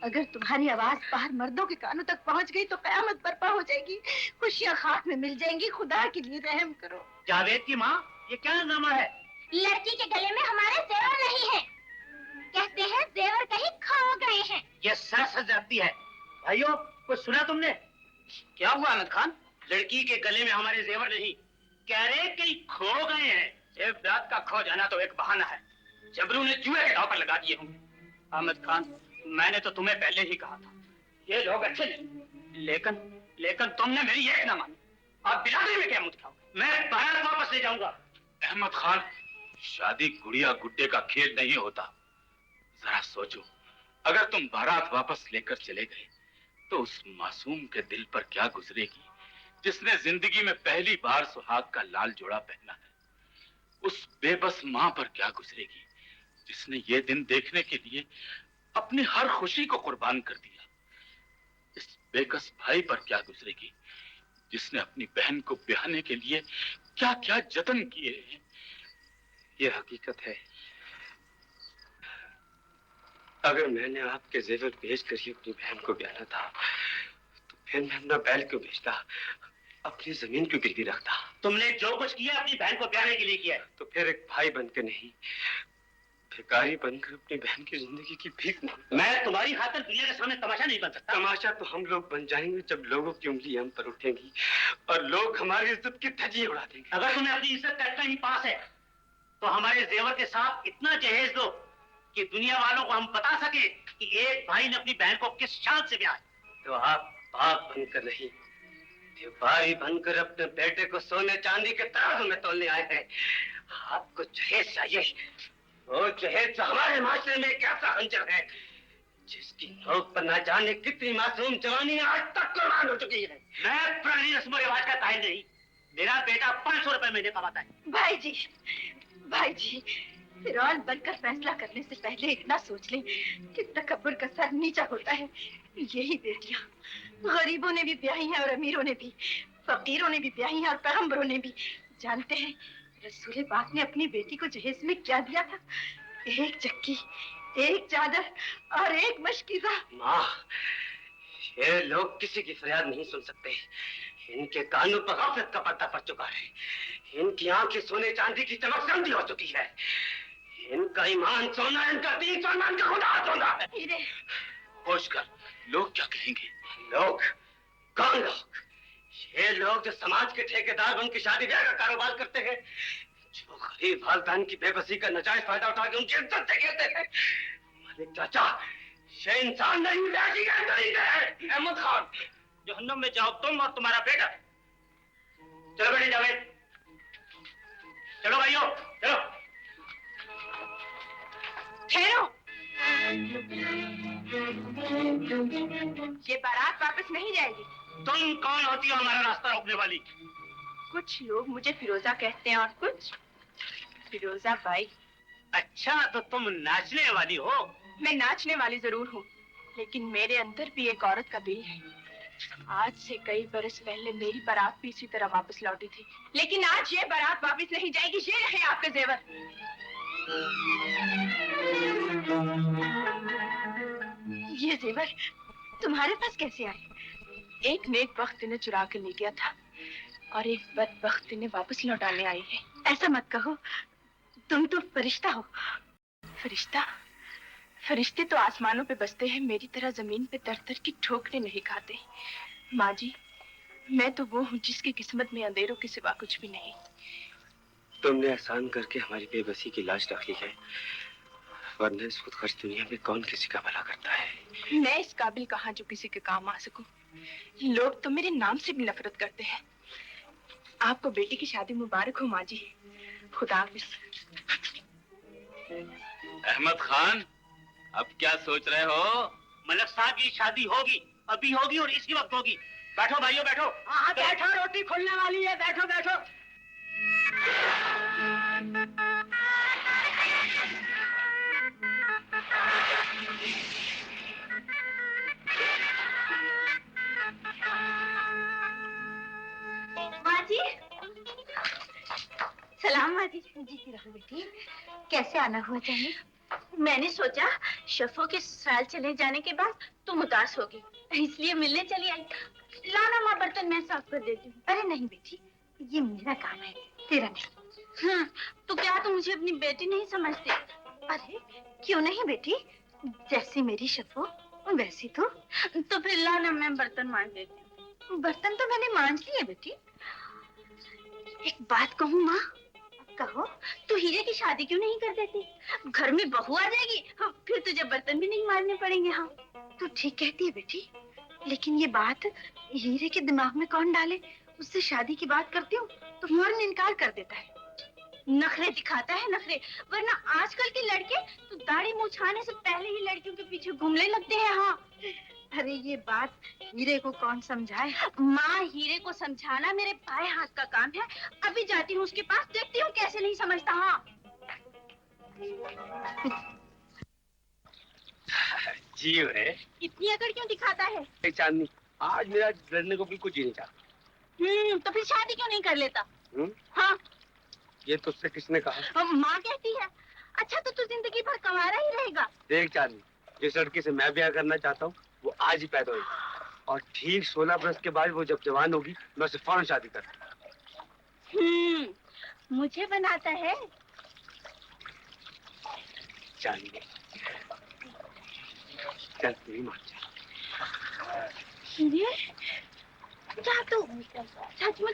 अगर तुम्हारी आवाज बाहर मर्दों के कानों तक पहुँच गई तो कयामत बर्पा हो जाएगी, खुशियाँ खाक में मिल जाएंगी। खुदा के लिए रहम करो। जावेद की माँ, ये क्या नामा है? लड़की के गले में हमारे जेवर नहीं है। कहते हैं जेवर कहीं खो गए हैं। ये सर जाती है। भाइयों, कुछ सुना तुमने? क्या हुआ अहमद खान? लड़की के गले में हमारे जेवर नहीं, कह रहे कहीं खो गए हैं। एक रात का खो जाना तो एक बहाना है, जबरू ने जुए के दांव पर लगा दिए होंगे। अहमद खान, मैंने तो तुम्हें पहले ही कहा था ये लोग अच्छे नहीं, लेकिन तुमने मेरी एक ना मानी। अब बिरादरी में क्या मुझ खाओगे? मैं बारात वापस ले जाऊंगा। अहमद खान, शादी गुड़िया गुड्डे का खेल नहीं होता। जरा सोचो, अगर तुम बारात वापस लेकर चले गए तो उस मासूम के दिल पर क्या गुजरेगी जिसने जिंदगी में पहली बार सुहाग का लाल जोड़ा पहना है। उस बेबस मां पर क्या गुजरेगी जिसने ये दिन देखने के लिए अपनी हर खुशी को कुर्बान कर दिया। इस बेकस भाई पर क्या गुजरेगी जिसने अपनी बहन को ब्याहने के लिए क्या क्या जतन किए हैं। ये हकीकत है। अगर मैंने आपके जेवर बेच कर ही अपनी बहन को ब्याहना था तो फिर मैं अपना बैल क्यों बेचता, अपनी जमीन क्यों गिरवी रखता? तुमने जो कुछ किया अपनी बहन को ब्याहने के लिए किया है। तो फिर एक भाई बनकर नहीं, भिखारी बनकर अपनी बहन की जिंदगी की भीख मांगता। मैं तुम्हारी खातिर दुनिया के सामने तमाशा नहीं बन सकता। तमाशा तो हम लोग बन जाएंगे जब लोगों की उंगली हम पर उठेंगी और लोग हमारी इज्जत की धज्जी उड़ा देंगे। अगर तुम्हें अपनी इज्जत का इतना ही पास है तो हमारे जेवर के साथ इतना जहेज दो कि दुनिया वालों को हम बता सके कि एक भाई ने अपनी बहन को किस शान से ब्याह। तो आप बाप बनकर नहीं, भाई बनकर अपने बेटे को सोने चांदी के तराजू में तोलने आए हैं। आपको जहेज चाहिए, वो जहेज जो हमारे माशरे में एक ऐसा हंजर है जिसकी नोक पर न जाने कितनी मासूम जवानी आज तक कुर्बान हो चुकी है। मैं पुरानी रस्म रिवाज का कायल नहीं, मेरा बेटा 500 रुपए महीने कमाता है। भाई जी, फिरौन बनकर फैसला करने से पहले इतना सोच लें कि तकब्बुर का सर नीचा होता है। यही बेटियां गरीबों ने भी ब्याही हैं और अमीरों ने भी, फकीरों ने भी ब्याही हैं और पैगंबरों ने भी। जानते हैं रसूल पाक ने अपनी बेटी को जहेज में क्या दिया था? एक चक्की, एक चादर और एक मशकीज़ा। माँ, ये लोग किसी की फरियाद नहीं सुन सकते। इनके कानों पर गफलत का पर्दा पड़ चुका है, इनकी आंखें सोने चांदी की चमक से अंधी हो चुकी है। इनका ईमान सोना, इनका दीन सोना, इनका खुदा सोना। होश कर, लोग क्या कहेंगे? लोग? कौन लोग? ये लोग जो समाज के ठेकेदार बन के शादी ब्याह का कारोबार करते हैं, जो गरीब खानदान की बेबसी का नाजायज फायदा उठा के उनकी इज्जत देते हैं। मलिक चाचा, ये इंसान नहीं, वैसी गरीब है। अहमद खान, जहन्नम में जाओ तुम और तुम्हारा बेटा। चलो बेटे जावेद, चलो भाइयों, चलो। ठहरो, ये बारात वापस नहीं जाएगी। तुम कौन होती हो हमारा रास्ता रोकने वाली? कुछ लोग मुझे फिरोजा कहते हैं और कुछ फिरोजा बाई। अच्छा, तो तुम नाचने वाली हो? मैं नाचने वाली जरूर हूँ, लेकिन मेरे अंदर भी एक औरत का दिल है। आज से कई बरस पहले मेरी बारात भी इसी तरह वापस लौटी थी, लेकिन आज ये बारात वापस नहीं जाएगी। ये रहे आपके जेवर। ये जेवर तुम्हारे पास कैसे आए? एक नेक बख्त ने चुरा के ले गया था और एक बदबख्त ने वापस लौटाने आई है। ऐसा मत कहो, तुम तो फरिश्ता हो। फरिश्ता? फरिश्ते तो आसमानों पे बसते हैं, मेरी तरह जमीन पे तर की ठोकरें नहीं खाते। माँ जी, मैं तो वो हूँ जिसकी किस्मत में अंधेरों के सिवा कुछ भी नहीं। तुमने एहसान करके हमारी बेबसी की लाज रख ली है, वरना इस खुदगर्ज दुनिया में कौन किसी का भला करता है। मैं इस काबिल कहाँ जो किसी के काम आ सकूं। लोग तो मेरे नाम से भी नफरत करते हैं। आपको बेटी की शादी मुबारक हो माँ जी। खुदा हाफिज। अहमद खान, अब क्या सोच रहे हो? मलक साहब की शादी होगी, अभी होगी और इसी वक्त होगी। बैठो भाइयों, बैठो। हाँ, बैठो, रोटी खुलने वाली है। बैठो बैठो। माँ जी, सलाम माँ जी। जीती रहो बेटी। कैसे आना हुआ जाने? मैंने सोचा शफो के ससुराल चले जाने के बाद तुम उदास होगी, इसलिए मिलने चली आई। लाना माँ, बर्तन मैं साफ कर देती हूँ। अरे नहीं बेटी, ये मेरा काम है, तेरा नहीं। तो क्या तुम मुझे अपनी बेटी नहीं समझते? अरे क्यों नहीं बेटी, जैसी मेरी शफो वैसी तो फिर ला ना, मैं बर्तन मांज देती हूँ। बर्तन तो मैंने मांज लिए बेटी। एक बात कहूँ माँ? कहो। तू हीरे की शादी क्यों नहीं कर देती? घर में बहू आ जाएगी, फिर तुझे बर्तन भी नहीं मांजने पड़ेंगे। हाँ तू ठीक कहती है बेटी, लेकिन ये बात हीरे के दिमाग में कौन डाले? उससे शादी की बात करती हूँ तो फौरन इनकार कर देता है। नखरे दिखाता है नखरे, वरना आजकल के लड़के तो दाढ़ी मुछाने से पहले ही लड़कियों के पीछे घूमने लगते हैं। हाँ अरे ये बात हीरे को कौन समझाए? माँ, हीरे को समझाना मेरे बाएं हाथ का काम है। अभी जाती हूँ उसके पास, देखती हूँ कैसे नहीं समझता। हाँ जी है। इतनी अकड़ क्यों दिखाता है? चांदनी, आज मेरा लड़ने को बिल्कुल जी नहीं चाहता। तो फिर शादी क्यों नहीं कर लेता? हाँ ये तुझसे किसने कहा? माँ कहती है। अच्छा तो तू जिंदगी भर कंवारा ही रहेगा? देख चांदनी, जिस लड़की से मैं ब्याह करना चाहता हूँ वो आज ही पैदा हुई, और ठीक 16 बरस के बाद वो जब जवान होगी मैं उससे फौरन शादी करूँ। मुझे बनाता है? चांदनी चल तू ही मान जा। क्या तू सच में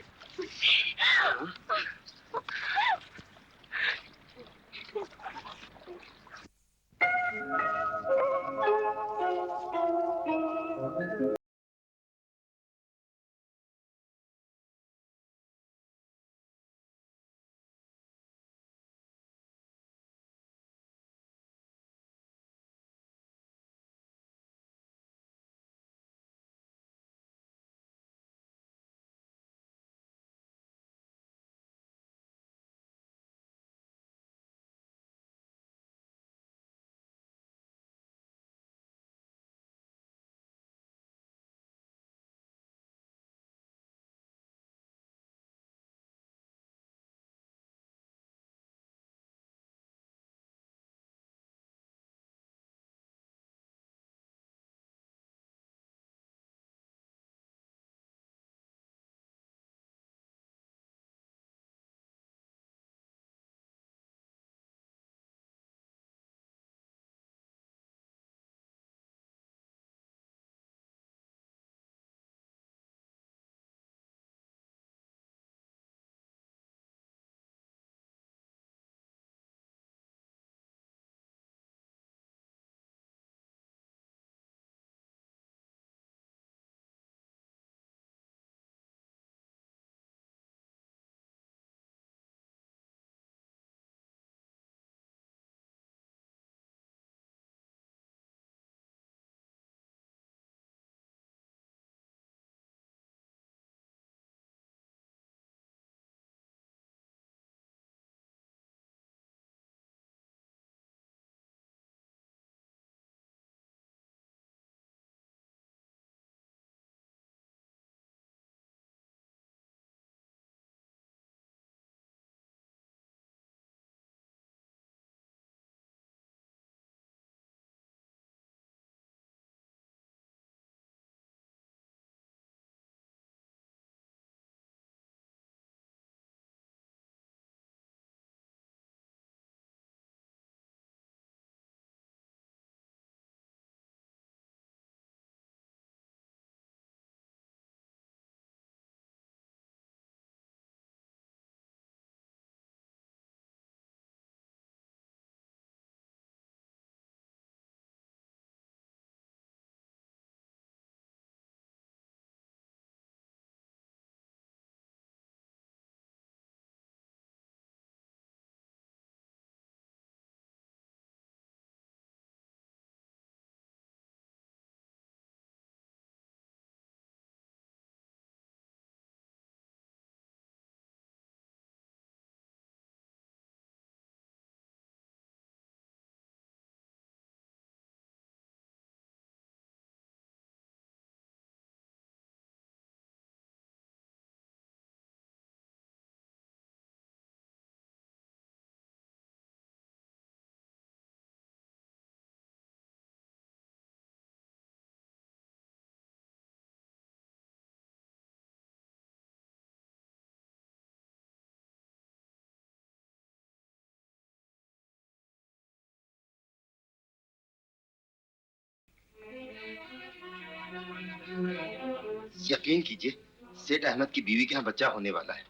यकीन कीजिए, सेठ अहमद की बीवी के यहाँ बच्चा होने वाला है।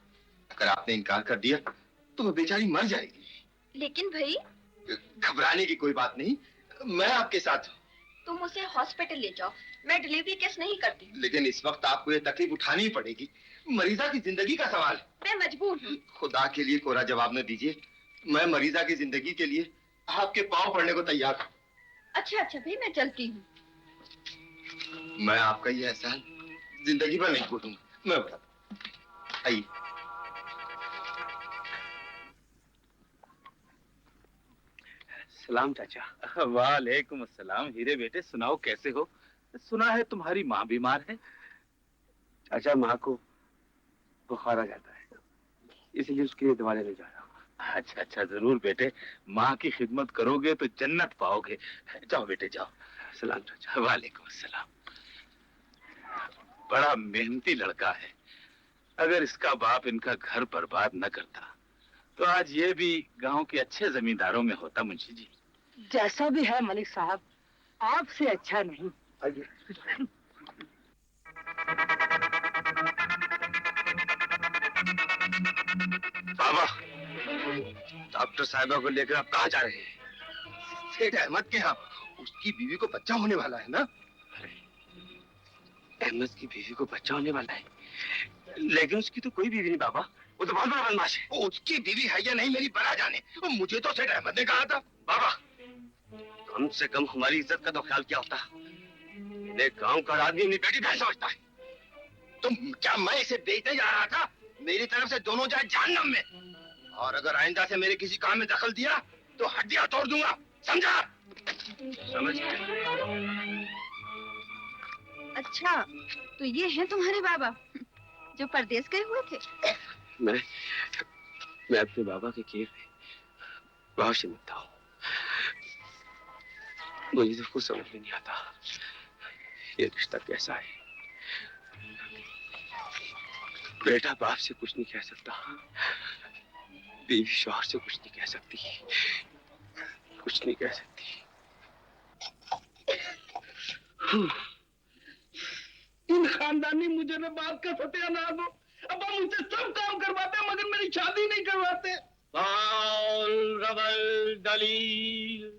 अगर आपने इनकार कर दिया तो वो बेचारी मर जाएगी। लेकिन भाई घबराने की कोई बात नहीं, मैं आपके साथ हूँ। तुम उसे हॉस्पिटल ले जाओ, मैं डिलीवरी केस नहीं करती। लेकिन इस वक्त आपको ये तकलीफ उठानी ही पड़ेगी, मरीजा की जिंदगी का सवाल है। मैं मजबूर हूँ। खुदा के लिए कोरा जवाब न दीजिए, मैं मरीजा की जिंदगी के लिए आपके पांव पड़ने को तैयार हूँ। अच्छा अच्छा भाई, मैं चलती हूँ। मैं आपका ये एहसान जिंदगी भर नहीं भूलूंगा। मैं बताता, आइए। सलाम चाचा। वालेकुम अस्सलाम। हीरे बेटे, सुनाओ कैसे हो? सुना है तुम्हारी माँ बीमार है। चाचा, माँ को बुखार आ जाता है, इसलिए उसके लिए दवा लेने जा रहा हूँ। अच्छा अच्छा, जरूर बेटे, माँ की खिदमत करोगे तो जन्नत पाओगे। जाओ बेटे जाओ। सलाम चाचा। वालेकुम अस्सलाम। बड़ा मेहनती लड़का है। अगर इसका बाप इनका घर बर्बाद न करता तो आज ये भी गांव के अच्छे जमींदारों में होता। मुंशी जी, जैसा भी है मलिक साहब, आपसे अच्छा नहीं। बाबा, डॉक्टर साहिबा को लेकर आप कहाँ जा रहे हैं? सेठ अहमद के यहाँ उसकी बीवी को बच्चा होने वाला है ना? अहमद की बीवी को बच्चा होने वाला है, लेकिन उसकी तो कोई बीवी नहीं बाबा, वो तो बहुत बड़ा बदमाश है। उसकी बीवी है या नहीं मेरी बड़ा जाने, मुझे तो सेठ अहमद ने कहा था। बाबा, कम से कम हमारी इज्जत का तो ख्याल क्या होता? इन्हें गांव का आदमी अपनी बेटी नहीं समझता है। तुम क्या मैं इसे बेचने जा रहा था? मेरी तरफ से दोनों जाए जहन्नम में, और अगर आइंदा से मेरे किसी काम में दखल दिया तो हड्डियां तोड़ दूंगा, समझा? समझ गया। अच्छा, तो ये हैं तुम्हारे बाबा जो परदेश गए हुए थे? मैं अपने बाबा के किए हुए बहुत शर्मिंदा हूँ। मुझे तो कुछ समझ में नहीं आता ये रिश्ता कैसा है। बेटा बाप से कुछ नहीं कह सकता, बीवी शौहर से कुछ नहीं कह सकती, कुछ नहीं कह सकती। इन खानदानी मुझे ना बात का सत्यानाश हो। अब हम मुझसे सब काम करवाते हैं मगर मेरी शादी नहीं करवाते। बाल रबल दलील,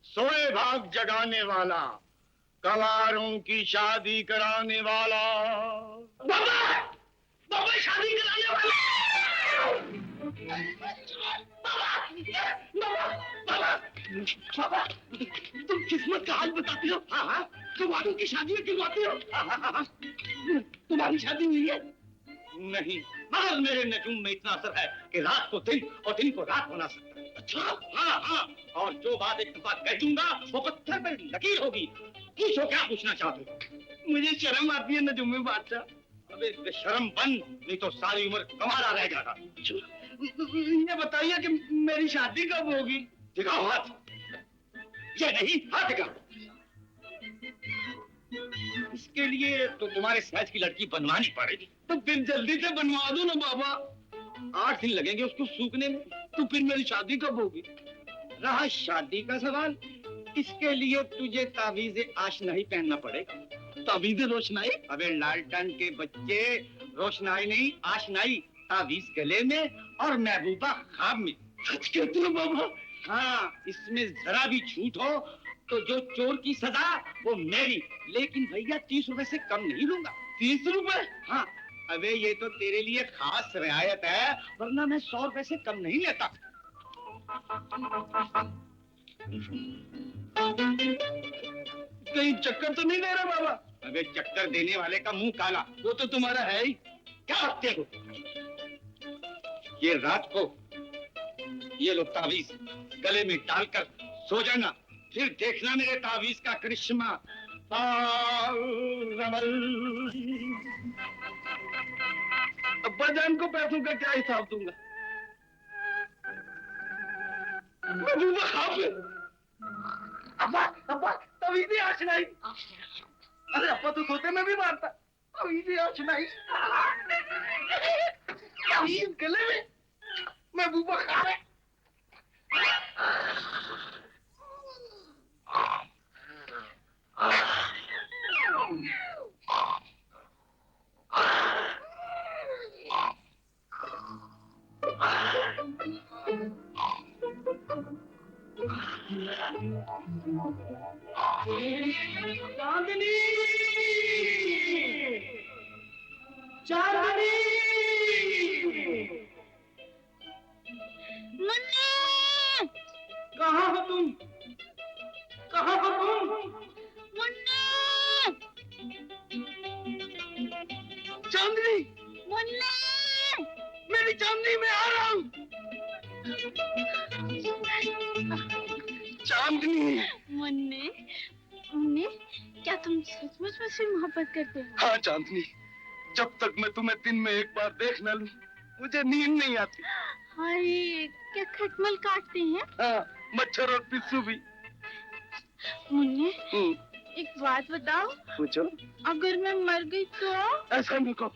सोए भाग जगाने वाला, कवारों की शादी कराने वाला। बाबा, बाबा शादी कराने वाला। बाबा, बाबा, तुम किस्मत का हाल बताते हो। हाँ हाँ, तुम्हारी की शादी करवाते हो। तुम्हारी शादी हुई है? नहीं, मगर मेरे नजूम में इतना असर है कि रात को दिन और दिन को रात बना सकता है। अच्छा, हाँ हाँ, और जो बात एक बात कह दूंगा वो पत्थर पर लकीर होगी। पूछो क्या पूछना चाहते हो? मुझे शर्म आती है नजूमे बादशाह। अबे बेशरम बन, नहीं तो सारी उम्र कमारा रह जाएगा। ये बताइए कि मेरी शादी कब होगी? दिखाओ हाथ। ये नहीं, हाथ दिखाओ। इसके लिए तो तुम्हारे साइज की लड़की बनवानी पड़ेगी। तो फिर जल्दी से बनवा दो ना बाबा। 8 दिन लगेंगे उसको सूखने में। तो फिर मेरी शादी कब होगी? रहा शादी का सवाल, इसके लिए तुझे तावीज़े आशनाई पहनना पड़ेगा। तावीज़े रोशनाई? अबे लालटन के बच्चे, रोशनाई नहीं आशनाई। तावीज़ गले में और महबूबा ख्वाब में। सच कहते हो बाबा? हाँ, इसमें जरा भी छूट हो तो जो चोर की सजा वो मेरी। लेकिन भैया 30 रुपए से कम नहीं लूंगा। 30 रुपए? हाँ, अबे ये तो तेरे लिए खास रियायत है, वरना मैं 100 रुपए से कम नहीं लेता। कहीं चक्कर तो नहीं दे रहा बाबा? अबे चक्कर देने वाले का मुंह काला, वो तो तुम्हारा है ही। क्या रखते हो? ये रात को ये लो तावीज गले में डालकर सो जाना, फिर देखना मेरे तावीज का करिश्मा। अब्बा जान को पैसों का क्या हिसाब दूंगा? महबूबा ख्वाब में। अब्बा, अब्बा, तावीज़े आशनाई। अरे अब्बा तो सोते में भी मारता। तावीज़े आशनाई। तावीज़ गले में। महबूबा ख्वाब में। चांदनी, चांदनी, मुन्नी, कहाँ हो तुम? कहाँ हो तुम? मुन्नी, चांदनी, मुन्नी, मेरी चांदनी, मैं आ रहा हूँ। चांदनी, मुन्नी, मुन्नी, क्या तुम सचमुच मुझसे मोहब्बत करते हो? हाँ चांदनी, जब तक मैं तुम्हें दिन में एक बार देख न लूं, मुझे नींद नहीं आती। हाय, क्या खटमल काटते हैं? हाँ, मच्छर और पिस्सू भी। मुन्नी, एक बात बताओ, पूछो। अगर मैं मर गई तो? ऐसा न कहो,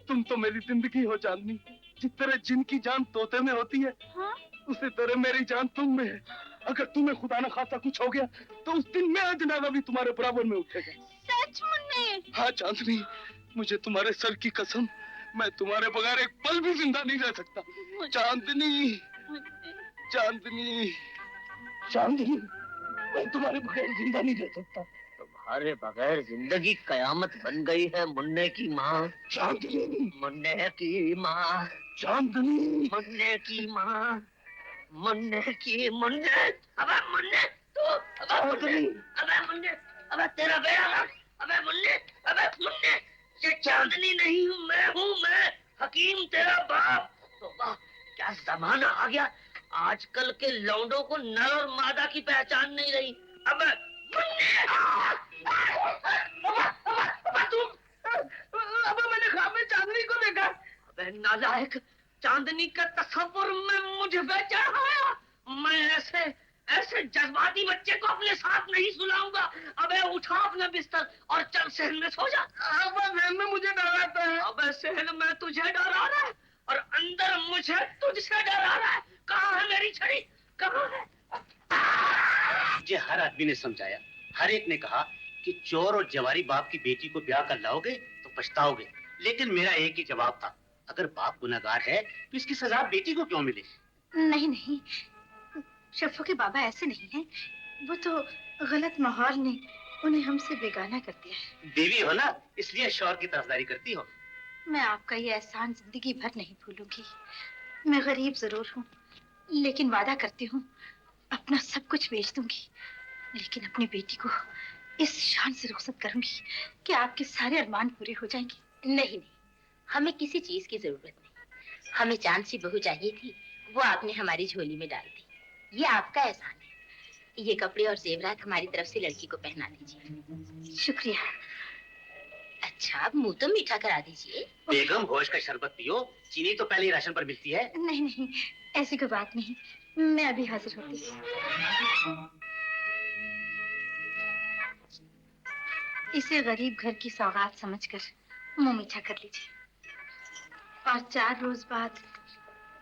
तुम तो मेरी जिंदगी हो चांदनी। जिस तरह जिनकी जान तोते में होती है, हाँ? उसी तरह मेरी जान तुम में है। अगर तुम्हें खुदा न खासा कुछ हो गया, तो उस दिन मेरा जनाजा भी तुम्हारे बराबर में उठेगा। सच मुन्नी? हाँ चांदनी, मुझे तुम्हारे सर की कसम, मैं तुम्हारे बगैर एक पल भी जिंदा नहीं रह सकता। चांदनी, चांदनी, चांदनी, मैं तुम्हारे बगैर जिंदा नहीं रह सकता। तुम्हारे बगैर जिंदगी कयामत बन गई है मुन्ने की माँ। चांदनी, मुन्ने की माँ, चांदनी, मुन्ने की माँ, मुन्ने की मुन्ने। अबे मुन्ने तू, अबे मुन्ने, अबे मुन्ने, अबे तेरा बेड़ा ना, अबे मुन्ने, अबे मुन्ने, ये चांदनी नहीं हूँ मैं हकीम तेरा बाप। तो वाह, क्या जमाना आ गया, आजकल के लौंडों को नर और मादा की पहचान नहीं रही। अबे मुन्ने, अब मैंने ख्वाब में चांदनी को देखा। अबे नालायक, चांदनी का तस्वुर में मुझे बेचैन आया। मैं ऐसे जज्बाती बच्चे को अपने साथ नहीं सुलाऊंगा। अबे उठा अपना बिस्तर और चल सहन में सो जा। अब सहन में मुझे डराता है। अबे सहन में तुझे डरा रहा है और अंदर मुझे तुझसे डरा रहा है। कहाँ है मेरी छड़ी, कहाँ है? मुझे हर आदमी ने समझाया, हर एक ने कहा कि चोर और जवारी बाप की बेटी को ब्याह कर लाओगे तो पछताओगे, लेकिन मेरा एक ही जवाब था, अगर बाप गुनहगार है तो इसकी सजा बेटी को क्यों मिले? नहीं नहीं, शफो के बाबा ऐसे नहीं हैं। वो तो गलत माहौल ने उन्हें हमसे बेगाना कर दिया है। बीवी हो ना, इसलिए शौहर की तरफदारी करती हो। मैं आपका ये एहसान जिंदगी भर नहीं भूलूंगी। मैं गरीब जरूर हूँ, लेकिन वादा करती हूँ अपना सब कुछ बेच दूंगी, लेकिन अपनी बेटी को इस शान से रुखसत करूंगी कि आपके सारे अरमान पूरे हो जाएंगे। नहीं नहीं, हमें किसी चीज की जरूरत नहीं। हमें चांद सी बहू चाहिए थी, वो आपने हमारी झोली में डाल दी। ये आपका एहसान है। ये कपड़े और जेवरात हमारी तरफ से लड़की को पहना दीजिए। शुक्रिया। अच्छा, अब मुंह तो मीठा करा दीजिए। बेगम, होश का शरबत पियो, चीनी तो पहले ही राशन पर मिलती है। नहीं नहीं, ऐसी कोई बात नहीं, मैं अभी हाजिर होती हूँ। इसे गरीब घर की सौगात समझकर मुंह मीठा कर लीजिए और 4 रोज बाद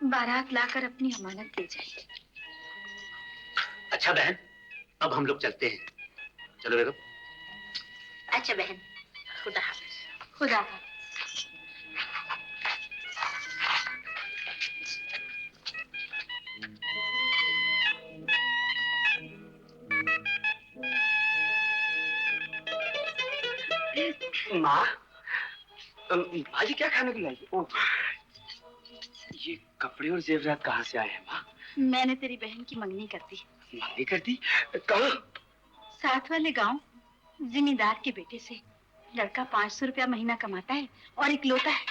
बारात लाकर अपनी अमानत दे जाइए। अच्छा बहन, अब हम लोग चलते हैं। चलो बेगम। अच्छा बहन, खुदा हाफिज। खुदा हाफिज। माँ, भाजी क्या खाने को लाई? ओह, ये कपड़े और जेवरात कहाँ से आए हैं माँ? मैंने तेरी बहन की मंगनी कर दी। मंगनी कर दी? कहाँ? साथ वाले गांव जिमींदार के बेटे से। लड़का 500 रुपया महीना कमाता है और इकलौता है।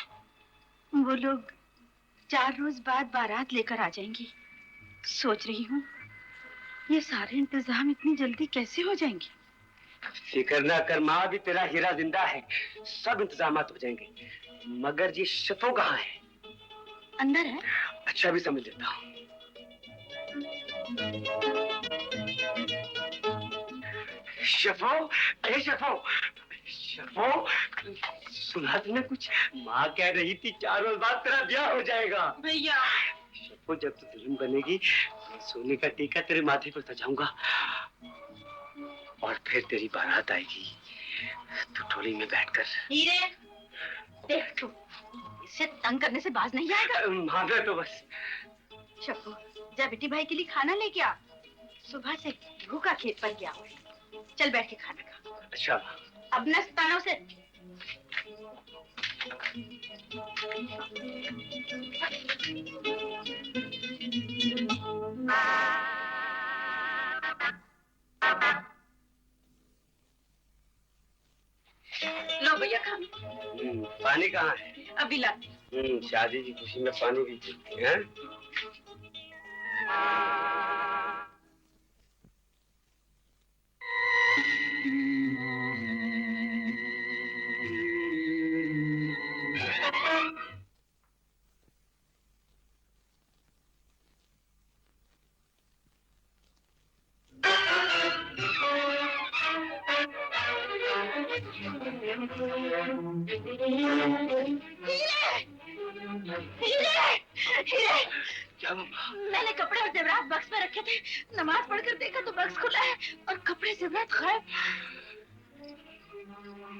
वो लोग 4 रोज बाद बारात लेकर आ जाएंगी। सोच रही हूँ ये सारे इंतजाम इतनी जल्दी कैसे हो जाएंगे। फिक्र ना कर माँ, अभी तेरा हीरा जिंदा है, सब इंतजामात हो जाएंगे। मगर ये शफो कहाँ है? अंदर है। अच्छा, भी समझ लेता हूँ। शफो, अरे शफो, शफो, सुना तुमने कुछ? माँ कह रही थी 4 रोज बाद तेरा ब्याह हो जाएगा। भैया, शफो, जब तू दुल्हन बनेगी सोने का टीका तेरे माथे पर सजाऊंगा और फिर तेरी बारात आएगी तो टोली में बैठकर। हीरे, देख तू, इसे तंग करने से बाज नहीं आएगा। भागा तो बस। शफो, जा बेटी भाई के लिए खाना लेके आ। सुबह से भूखा खेत पर गया हुआ। चल बैठ के खाना खा। अच्छा। अब नस्तानों से लो भैया खा। पानी कहाँ है? अभी ला। शादी की खुशी में पानी भी हैं? क्या मैंने कपड़े और जेवरात बक्स में रखे थे। नमाज पढ़कर देखा तो बक्स खुला है और कपड़े जेवरात गायब।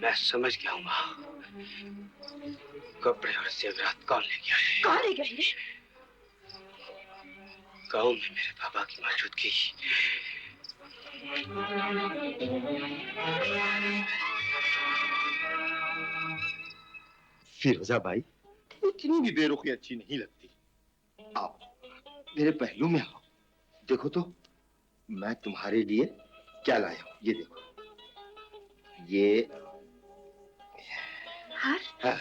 मैं समझ गया हूँ। कपड़े और जेवरात कौन ले गया है? कौन ले गई रे? गाँव में मेरे पापा की मौजूदगी। फिरोजा भाई, इतनी भी बेरुखी अच्छी नहीं लगती। आओ मेरे पहलू में आओ। देखो तो मैं तुम्हारे लिए क्या लाया हूँ। ये देखो, ये हार? हाँ।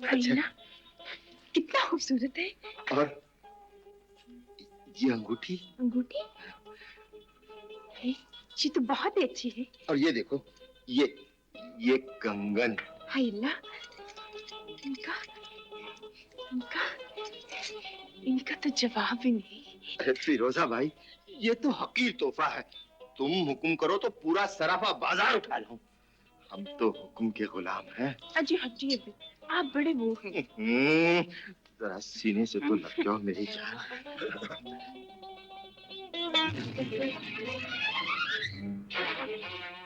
अच्छा, कितना खूबसूरत है। और ये अंगूठी। अंगूठी? ये तो बहुत ही अच्छी है। और ये देखो, ये कंगन। हाय अल्लाह, इनका इनका इनका तो जवाब ही नहीं। अरे फिरोजा भाई, ये तो हकीर तोहफा है। तुम हुक्म करो तो पूरा सराफा बाजार उठा लो। हम तो हुक्म के गुलाम हैं। अजी हटिए भी, आप बड़े वो हैं। जरा सीने से तो लग जाओ मेरी जान।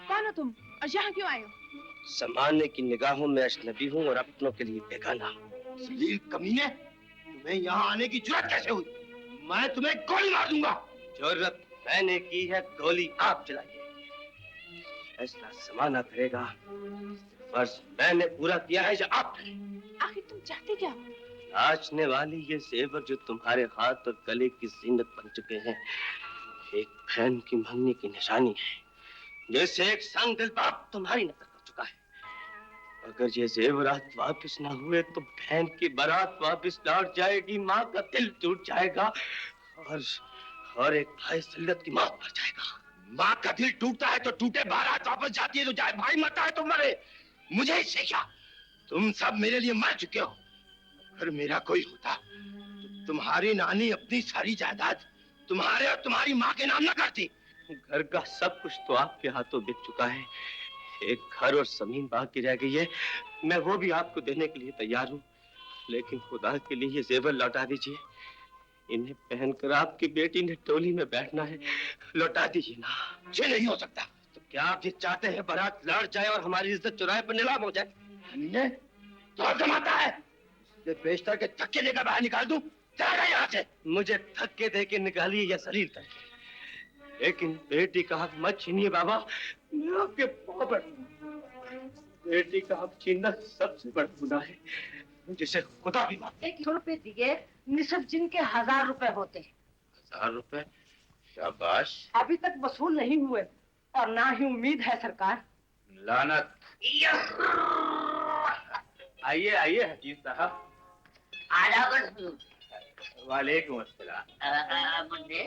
कौन हो तुम और यहाँ क्यों आए हो? समाने की निगाहों में अजनबी हूँ और अपनों के लिए बेगाना। जलील कमीने, तुम्हें यहाँ आने की जुर्रत कैसे हुई? मैं तुम्हें गोली मार दूंगा। जुर्रत मैंने की है, गोली आप चलाइए। ऐसा समाना करेगा, फर्ज मैंने पूरा किया है या आप? आखिर तुम चाहते क्या हो? नाचने वाली ये जेवर जो तुम्हारे हाथ और गले की जीनत बन चुके हैं, एक बहन की मंगनी की निशानी है। जैसे एक संग दिल बाप तुम्हारी नजर कर चुका है। अगर ये जेवरात वापस ना हुए तो बहन की बारात वापस लौट जाएगी, माँ का दिल टूट जाएगा और एक भाई सल्लत की मौत मर जाएगा। माँ का दिल टूटता है तो टूटे, बारात वापस जाती है तो जाए, भाई मरता है तो मरे। मुझे इससे क्या? तुम सब मेरे लिए मर चुके हो। अगर मेरा कोई होता तो तुम्हारी नानी अपनी सारी जायदाद तुम्हारे और तुम्हारी माँ के नाम न करती। घर का सब कुछ तो आपके हाथों बिक चुका है। एक घर और जमीन बाकी रह गई है, मैं वो भी आपको देने के लिए तैयार हूँ, लेकिन खुदा के लिए ये जेवर लौटा दीजिए। इन्हें पहनकर आपकी बेटी ने टोली में बैठना है, लौटा दीजिए ना। ये नहीं हो सकता। तो क्या आप ये चाहते हैं बारात लौट जाए और हमारी इज्जत चुराए पर नीलाम हो जाए? तो जमाता है, ये बेशतर के धक्के देकर बाहर निकाल दूं? चला यहाँ से। मुझे धक्के दे के निकालिए या सलील करके, लेकिन बेटी का हक मत छीनिए बाबा। मैं आपके पाँव पर, बेटी का हक छीनना सबसे बड़ा गुनाह है जिसे खुदा भी माफ। 100 रुपए दिए, निसफ जिनके 1000 रुपए होते हैं। 1000 रुपए? शाबाश। अभी तक वसूल नहीं हुए और ना ही उम्मीद है सरकार। लानत। आइए आइए हकीम साहब। वालेकुम अस्सलाम। मुन्ने,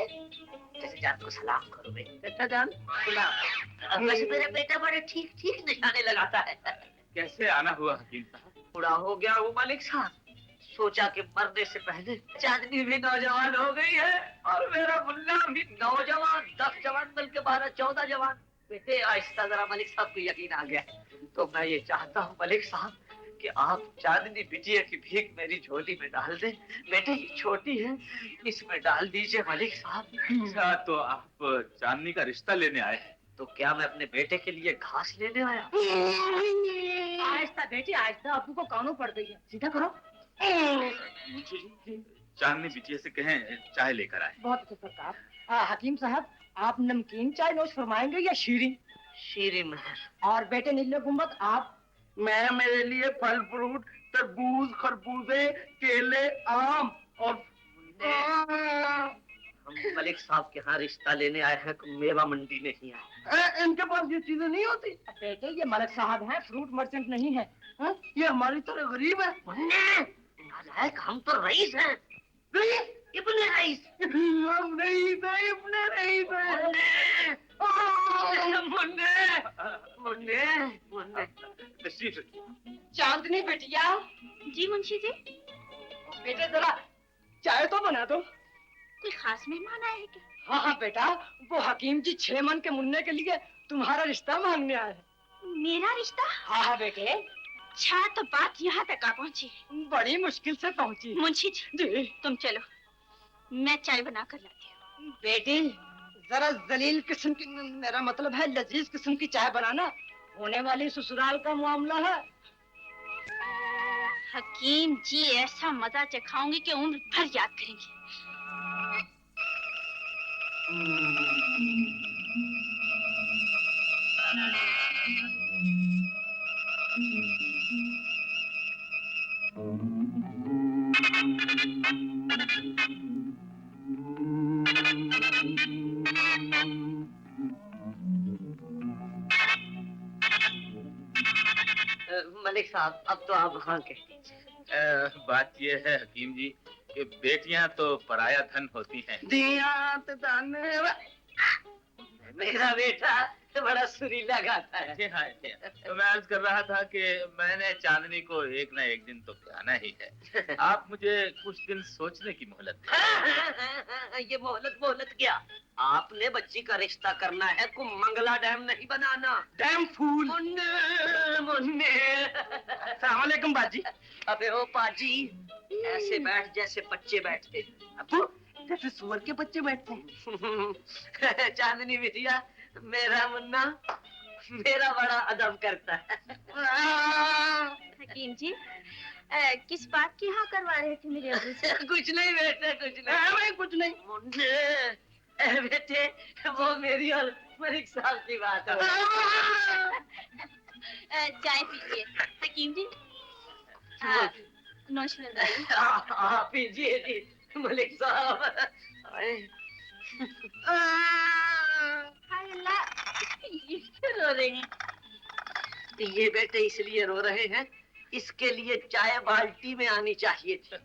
जैसे जान को सलाम करो बे। चाचा जान सलाम। वैसे मेरा बेटा बड़े ठीक ठीक निशाने लगाता है। कैसे आना हुआ हकीम साहब? पूरा हो गया वो मालिक साहब। सोचा कि मरने से पहले चांदनी भी नौजवान हो गई है और मेरा मुन्ना भी नौजवान, 10 जवान मिलकर 12-14 जवान। बेटे आहिस्ता जरा मलिक साहब को यकीन आ गया। तो मैं ये चाहता हूँ मलिक साहब कि आप चांदनी बिटिया की भीख मेरी झोली में डाल दें। बेटे ये छोटी है, इसमें डाल दीजिए मलिक साहब। अच्छा, तो आप चांदनी का रिश्ता लेने आए हैं? तो क्या मैं अपने बेटे के लिए घास लेने आया? आहिस्ता बेटी आहिस्ता, अब्बू को कानों पड़ गई है। सीधा करो। चांदनी बिटिया से कहें चाय लेकर आए। बहुत अच्छा सरकार। हकीम साहब, आप नमकीन चाय नोश फरमाएंगे या शीरी? शीरी महर। और बेटे नीले गुम्बद आप? मैं मेरे लिए फल फ्रूट, तरबूज, खरबूजे, केले, आम और हम मलिक साहब के यहाँ रिश्ता लेने आए हैं, मेवा मंडी नहीं आए। इनके पास ये चीजें नहीं होती। बेटे ये मलिक साहब हैं, फ्रूट मर्चेंट नहीं है। ये हमारी तरह गरीब है। नालायक, हम तो रईस हैं। रईस? इब्ने रईस। हम रईस हैं, इब्ने रईस हैं। मुन्ने, मुन्ने, मुन्ने। तशरीफ रखिए। चांदनी बेटिया। जी मुंशी जी। बेटे जरा चाय तो बना दो। कोई खास मेहमान आए हैं क्या? हाँ हाँ बेटा, वो हकीम जी 6 मन के मुन्ने के लिए तुम्हारा रिश्ता मांगने आए हैं। मेरा रिश्ता? हाँ हाँ बेटे। अच्छा तो बात यहाँ तक आ पहुँची। बड़ी मुश्किल से पहुँची। मुंशी जी तुम चलो, मैं चाय बना कर लाती हूँ। बेटी जरा जलील किस्म की, मेरा मतलब है लजीज किस्म की चाय बनाना, होने वाली ससुराल का मामला है। हकीम जी ऐसा मजा चखाऊंगी कि उम्र भर याद करेंगे। मलिक साहब, अब तो आप हाँ कह दीजिए। बात यह है हकीम जी कि बेटियां तो पराया धन होती हैं। दिया तो दाने मेरा बेटा बड़ा सुरीला गाता है। तो मैं अर्ज कर रहा था कि मैंने चांदनी को एक ना एक दिन तो ब्याना ही है। आप मुझे कुछ दिन सोचने की मोहलत दें। ये मोहलत मोहलत क्या, आपने बच्ची का रिश्ता करना है, को मंगला डैम नहीं बनाना। डैम फूल। मुन्ने, मुन्ने। अस्सलाम वालेकुम बाजी। अबे ओ पाजी, ऐसे बैठ जैसे बच्चे बैठते। अबू जैसे सुअर के बच्चे बैठते हैं। चांदनी बिटिया, मेरा मुन्ना मेरा बड़ा अदब करता है। हकीम जी किस बात की हाँ करवा रहे थे मेरे अबू से? कुछ नहीं बेटे, कुछ नहीं। कुछ नहीं। मुन्ने बेटे, वो मेरी और मलिक साहब की बात है। चाय पीजिए हकीम जी। नौश लगाइए। हाँ पीजिए जी मलिक साहब। हाय अल्लाह, ये क्यों रो रहे हैं? ये बेटे इसलिए रो रहे हैं, इसके लिए चाय बाल्टी में आनी चाहिए थी।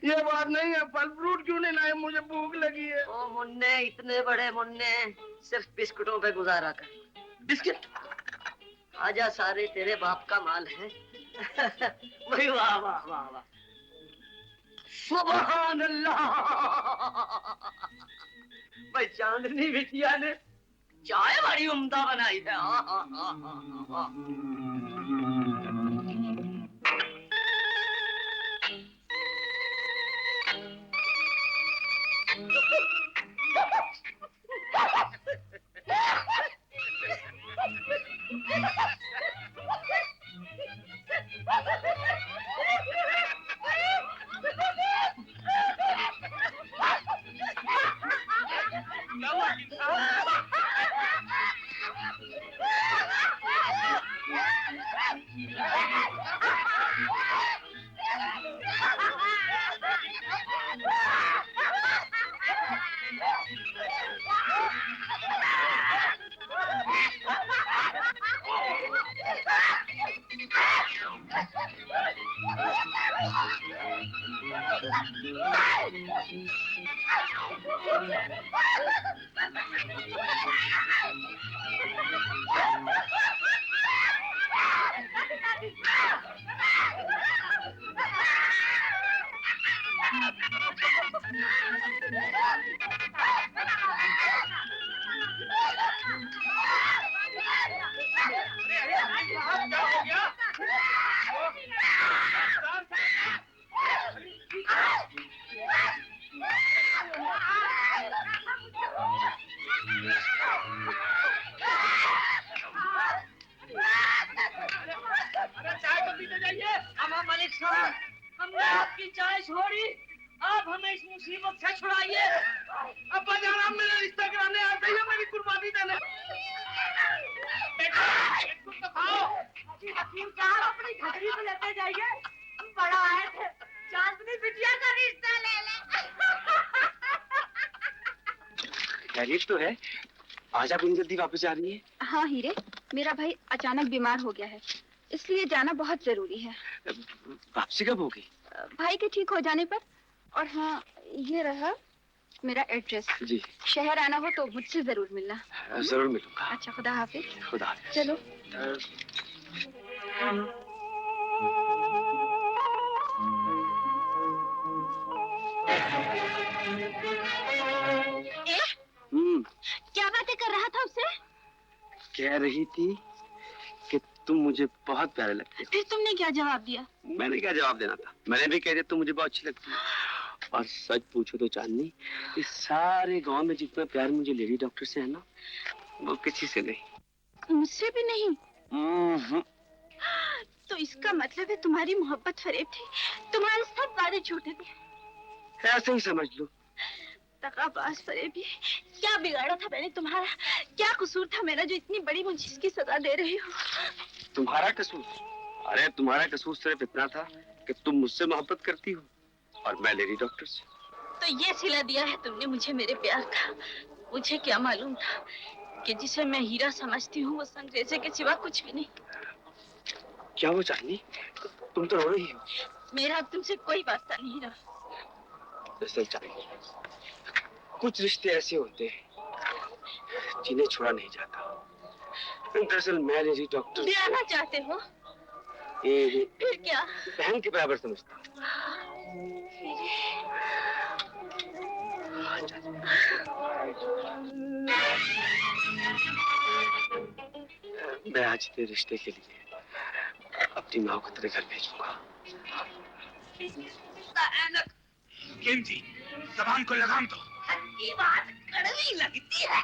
ये बात नहीं है, फल फ्रूट क्यों नहीं लाए, मुझे भूख लगी है। ओ मुन्ने, इतने बड़े मुन्ने, सिर्फ बिस्कुटों पे गुजारा कर। बिस्किट? आजा, सारे तेरे बाप का माल है। वही वाह वाह वाह वाह, सुभान अल्लाह। भाई चांदनी बिटिया ने चाय बड़ी उम्दा बनाई है। हमने आपकी चाय छोड़ी, आप हमें इस मुसीबत से छुड़ाइए। अब्बा जान, आप मेरा रिश्ता कराने आ गई है, मेरी कुर्बानी देने। बेटा, इसको तो खाओ। हकीम साहब अपनी घड़ी में लेते जाइए, हम बड़ा आए थे, चांदनी बिटिया का रिश्ता ले ले। खैरियत तो है? आज आप इतनी जल्दी वापस आ रही हैं? हाँ हीरे, मेरा भाई अचानक बीमार हो गया है, इसलिए जाना बहुत जरूरी है। वापसी कब होगी? भाई के ठीक हो जाने पर। और हाँ, ये रहा मेरा एड्रेस। जी। शहर आना हो तो मुझसे जरूर मिलना। जरूर मिलूंगा। अच्छा, खुदा हाफिज। खुदा हाफिज। चलो। क्या बातें कर रहा था उससे? कह रही थी कि तुम मुझे बहुत प्यारे लगते हो। फिर तुमने क्या जवाब दिया? मैंने क्या जवाब देना था? मैंने भी कह दिया तुम मुझे बहुत अच्छी लगती हो। और सच पूछो तो चांदनी, इस सारे गांव में जितना प्यार मुझे लेडी डॉक्टर से है ना, वो किसी से नहीं। मुझसे भी नहीं? तो इसका मतलब है तुम्हारी मोहब्बत फरेब थी, तुम्हारे सब वादे झूठे थे। ऐसे ही समझ लो। दगाबाज फरेबी, क्या बिगाड़ा था मैंने तुम्हारा? क्या कसूर था मेरा जो इतनी बड़ी मुझे इसकी सजा दे रही हो? तुम्हारा कसूर? अरे तुम्हारा कसूर सिर्फ इतना था कि तुम मुझसे मोहब्बत करती हो और मैं लेडी डॉक्टर से। तो ये सिला दिया है तुमने मुझे मेरे प्यार का। मुझे क्या मालूम था कि जिसे मैं हीरा समझती हूँ वो संग्रेजे के सिवा कुछ भी नहीं। क्या वो चांदनी, तुम तो रो रही हो। मेरा अब तुमसे कोई वास्ता नहीं रहा। दरअसल चांदनी, कुछ रिश्ते ऐसे होते हैं जिन्हें छोड़ा नहीं जाता। दरअसल मैं लेडी डॉक्टर ब्याहना चाहते हो? फिर क्या? बहन के बराबर समझता हूँ। मैं आज तेरे रिश्ते के लिए अपनी माँ को तेरे घर भेजूंगा। किम जी, जबान को लगाम दो। ये बात कड़वी लगती है।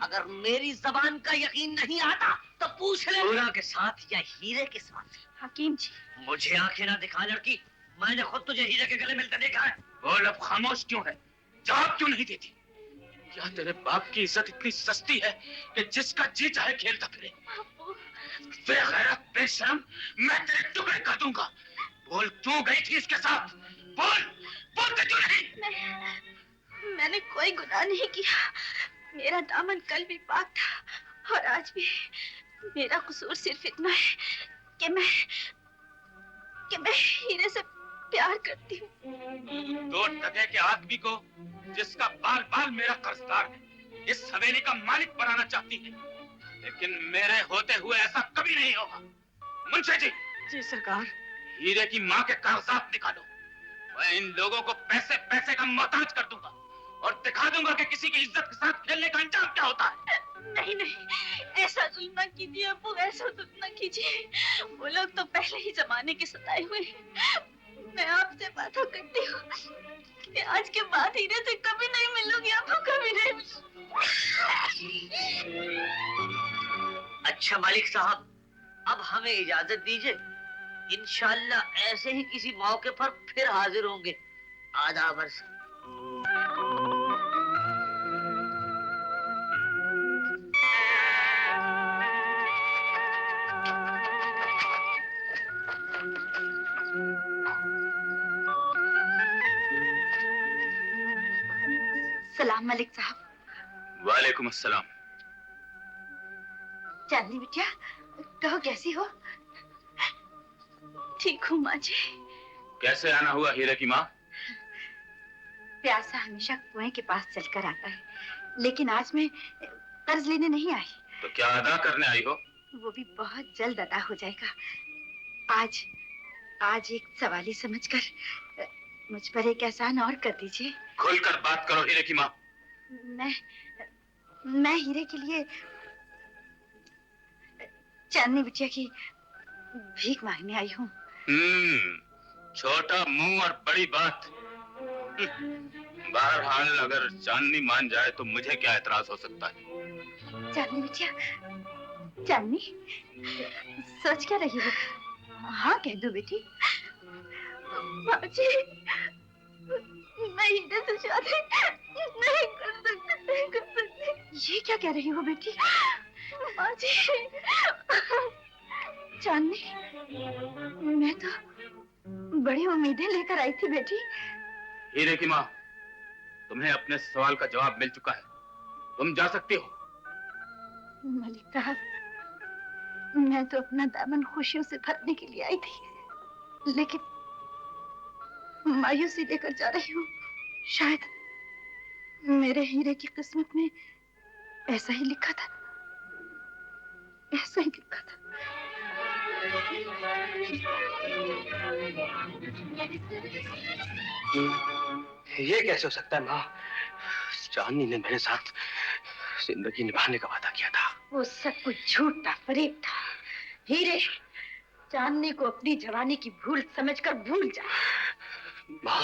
अगर मेरी जबान का यकीन नहीं आता तो पूछ ले नूरा के साथ या हीरे के साथ। हकीम जी, मुझे आंखें ना दिखा लड़की, मैंने खुद तुझे हीरे के गले मिलते देखा है। बोल, अब खामोश क्यों है? जवाब क्यों नहीं देती? क्या तेरे बाप की इज्जत इतनी सस्ती है कि जिसका जी चाहे खेलता फिरे? बेगैरत, बेशर्म, मैं तेरे टुकड़े कर दूंगा। बोल, क्यों गई थी इसके साथ? बोल, बोलते क्यों नहीं? मैंने कोई गुनाह नहीं किया। मेरा दामन कल भी पाक था और आज भी। मेरा कसूर सिर्फ इतना है कि मैं हीरे से प्यार करती हूँ। दो टके के आदमी को जिसका बाल बाल मेरा कर्जदार है, इस हवेली का मालिक बनाना चाहती है, लेकिन मेरे होते हुए ऐसा कभी नहीं होगा। मुंशी जी। जी सरकार। हीरे की माँ के कागजात निकालो। मैं इन लोगों को पैसे पैसे का मोहताज कर दूंगा और दिखा दूंगा कि किसी की इज्जत के साथ खेलने का अंजाम क्या होता है। नहीं नहीं, ऐसा जुल्म न कीजिए अब्बू, ऐसा जुल्म न कीजिए। वो लोग तो पहले ही जमाने के सताए हुए हैं। मैं आपसे वादा करती हूँ कि आज के बाद हीरे से कभी नहीं मिलूंगी अब्बू, कभी नहीं मिलूंगी। अच्छा मालिक साहब, अब हमें इजाजत दीजिए। इंशाअल्लाह ऐसे ही किसी मौके पर फिर हाजिर होंगे। आदाब अर्ज़। सलाम मलिक साहब। वालेकुम अस्सलाम। चांदनी बिटिया, कहो कैसी हो? ठीक हूँ माँ जी। कैसे आना हुआ हीरे की माँ? प्यासा हमेशा कुएं के पास चलकर आता है, लेकिन आज मैं कर्ज लेने नहीं आई। तो क्या अदा करने आई हो? वो भी बहुत जल्द अदा हो जाएगा। आज एक सवाली समझकर मुझ पर एक एहसान और कर दीजिए। खुलकर बात करो हीरे की माँ। मैं हीरे के लिए चांदनी बिटिया की भीख मांगने आई हूँ। छोटा मुंह और बड़ी बात। बहरहाल अगर चांदनी मान जाए तो मुझे क्या एतराज हो सकता है? चांदनी बिटिया, चांदनी, सोच क्या रही हो? हाँ कह दो बेटी। बाजी, मैं हीरे से शादी नहीं कर सकती, नहीं कर सकती। ये क्या कह रही हो बेटी? बाजी, चांदनी, मैं तो बड़ी उम्मीदें लेकर आई थी बेटी। हीरे की माँ, तुम्हें अपने सवाल का जवाब मिल चुका है, तुम जा सकती हो। मलिक साहब, मैं तो अपना दामन खुशियों से भरने के लिए आई थी, लेकिन मायूसी लेकर जा रही हूँ। शायद मेरे हीरे की किस्मत में ऐसा ही लिखा था, ऐसा ही लिखा था। ये कैसे हो सकता है माँ? चांदनी ने मेरे साथ जिंदगी निभाने का वादा किया था। वो सब कुछ झूठ था, फरेब था। हीरे, चांदनी को अपनी जवानी की भूल समझकर भूल जा। माँ,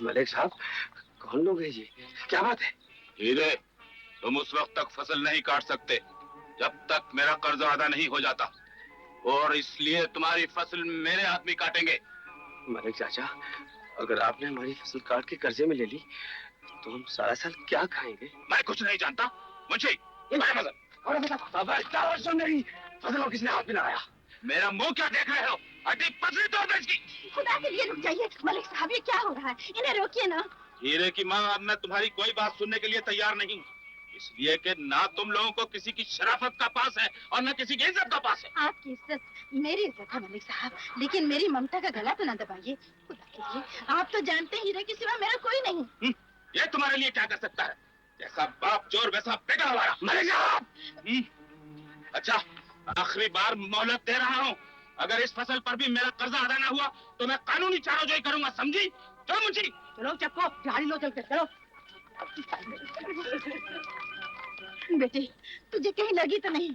मलिक साहब, कौन लोग हैं ये? क्या बात है? हीरे, तुम उस वक्त तक फसल नहीं काट सकते जब तक मेरा कर्जा अदा नहीं हो जाता, और इसलिए तुम्हारी फसल मेरे आदमी काटेंगे। मलिक चाचा, अगर आपने हमारी फसल काट के कर्जे में ले ली तो हम सारा साल क्या खाएंगे? मैं कुछ नहीं जानता मुंशी। नहीं, फसलों किसने हाथ में लगाया? मेरा मुंह क्या देख रहे हो? अटी पसली तोड़ दे इसकी। खुदा के लिए रुक जाइए मलिक साहब, ये क्या हो रहा है? इन्हें रोकिए ना। हीरे की माँ, अब मैं तुम्हारी कोई बात सुनने के लिए तैयार नहीं, इसलिए कि ना तुम लोगों को किसी की शराफत का पास है और ना किसी की इज्जत का पास है। आपकी इज्जत मेरी इज्जत है मलिक साहब, लेकिन मेरी ममता का गला तो ना दबाइए खुदा के लिए। आप तो जानते ही रहे कि सिवा मेरा कोई नहीं। ये तुम्हारे लिए क्या कर सकता है? जैसा बाप चोर वैसा बेटा हमारा। मलिक साहब, अच्छा आखिरी बार मोहलत दे रहा हूँ, अगर इस फसल पर भी मेरा कर्जा अदा ना हुआ तो मैं कानूनी चाराजोई करूंगा, समझी? चलो मुंशी। चलो चप्पो, झाड़ी लो चल कर, चलो। बेटी, तुझे कहीं लगी तो नहीं?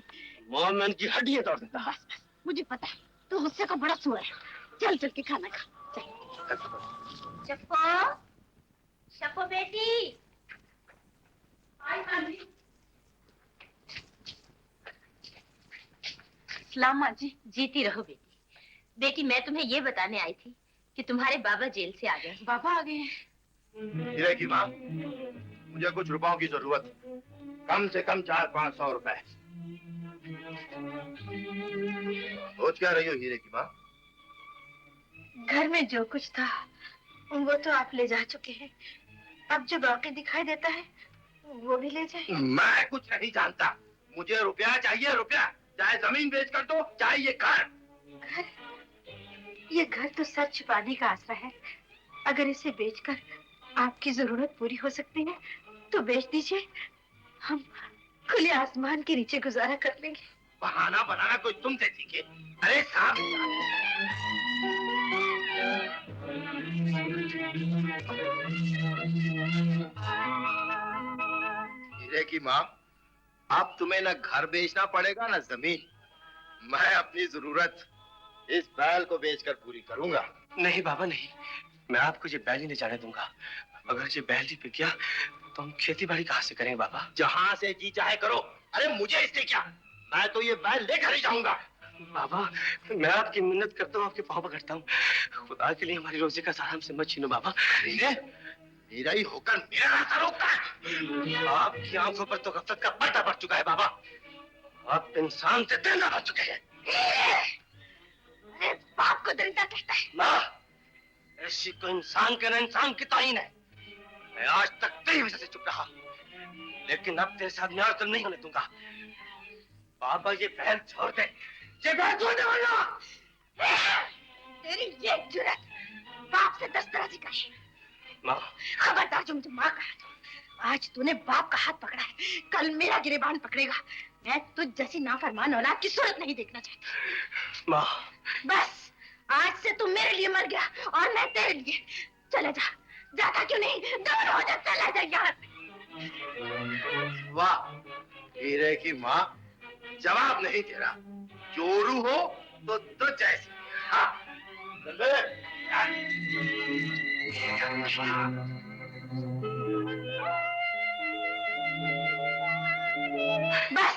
मोहम्मद की हड्डियां तोड़ देता। बस बस, मुझे पता है तो गुस्से का बड़ा सुअर है। चल चल के खाना खा, चल। चप्पो, चप्पो बेटी। सलाम माँ जी। जीती रहो बेटी। बेटी, मैं तुम्हें ये बताने आई थी कि तुम्हारे बाबा जेल से आ गए। बाबा आ गए हैं? हीरे की माँ, मुझे कुछ रुपयों की जरूरत है, कम से कम 400-500 रुपए। सोच क्या रही हो हीरे की माँ? घर में जो कुछ था वो तो आप ले जा चुके हैं, अब जो बाकी दिखाई देता है वो भी ले जाए। मैं कुछ नहीं जानता, मुझे रुपया चाहिए, रुपया, चाहे जमीन बेच कर दो चाहे ये घर। घर? ये घर तो सच छुपाने का आसरा है, अगर इसे बेचकर आपकी जरूरत पूरी हो सकती है तो बेच दीजिए, हम खुले आसमान के नीचे गुजारा कर लेंगे। बहाना बनाना कोई तुमसे सीखे। अरे साहब, हीरे की माँ, अब तुम्हें न घर बेचना पड़ेगा न जमीन, मैं अपनी जरूरत इस बैल को बेचकर पूरी करूंगा। नहीं बाबा नहीं, मैं आपको ये बैल ही नहीं जाने दूंगा। अगर ये बैल ही बिक गया तो हम खेती बाड़ी कहाँ से करेंगे बाबा? जहाँ से जी चाहे करो, अरे मुझे इससे क्या, मैं तो ये बैल लेकर ही जाऊंगा। बाबा, मैं आपकी मिन्नत करता हूँ, आपके पाँव पकड़ता हूँ, खुदा के लिए हमारी रोजी का सहारा हमसे मत छीनो बाबा। मेरा ही होकर मेरा रास्ता रोकता है। आपकी आंखों पर तो गफलत का पर्दा पड़ चुका है बाबा, आप इंसान से दरिंदा बन चुके हैं। बाप को दरिंदा कहता है? माँ, ऐसी को इंसान के ना इंसान की ताहीन है। मैं आज तक तेरी वजह से चुप रहा, लेकिन अब तेरे साथ मैं और तुम नहीं होने दूंगा। बाबा ये बैल छोड़ दे, ये बैल छोड़ दे वरना। तेरी ये जुर्रत बाप से 10 तरह का है। माँ, खबरदार जो मुझे माँ कहा तो, आज तूने बाप का हाथ पकड़ा है, कल मेरा गिरेबान पकड़ेगा। मैं तुझ जैसी नाफरमान औलाद की सूरत नहीं देखना चाहती। माँ, बस आज से तू मेरे लिए मर गया और मैं तेरे लिए। चले जा, जाता क्यों नहीं? दोनों हो जा, चला जा यहाँ से। वाह हीरे की माँ, जवाब नहीं तेरा, चोरू हो तो तुझ जैसी। हाँ, बस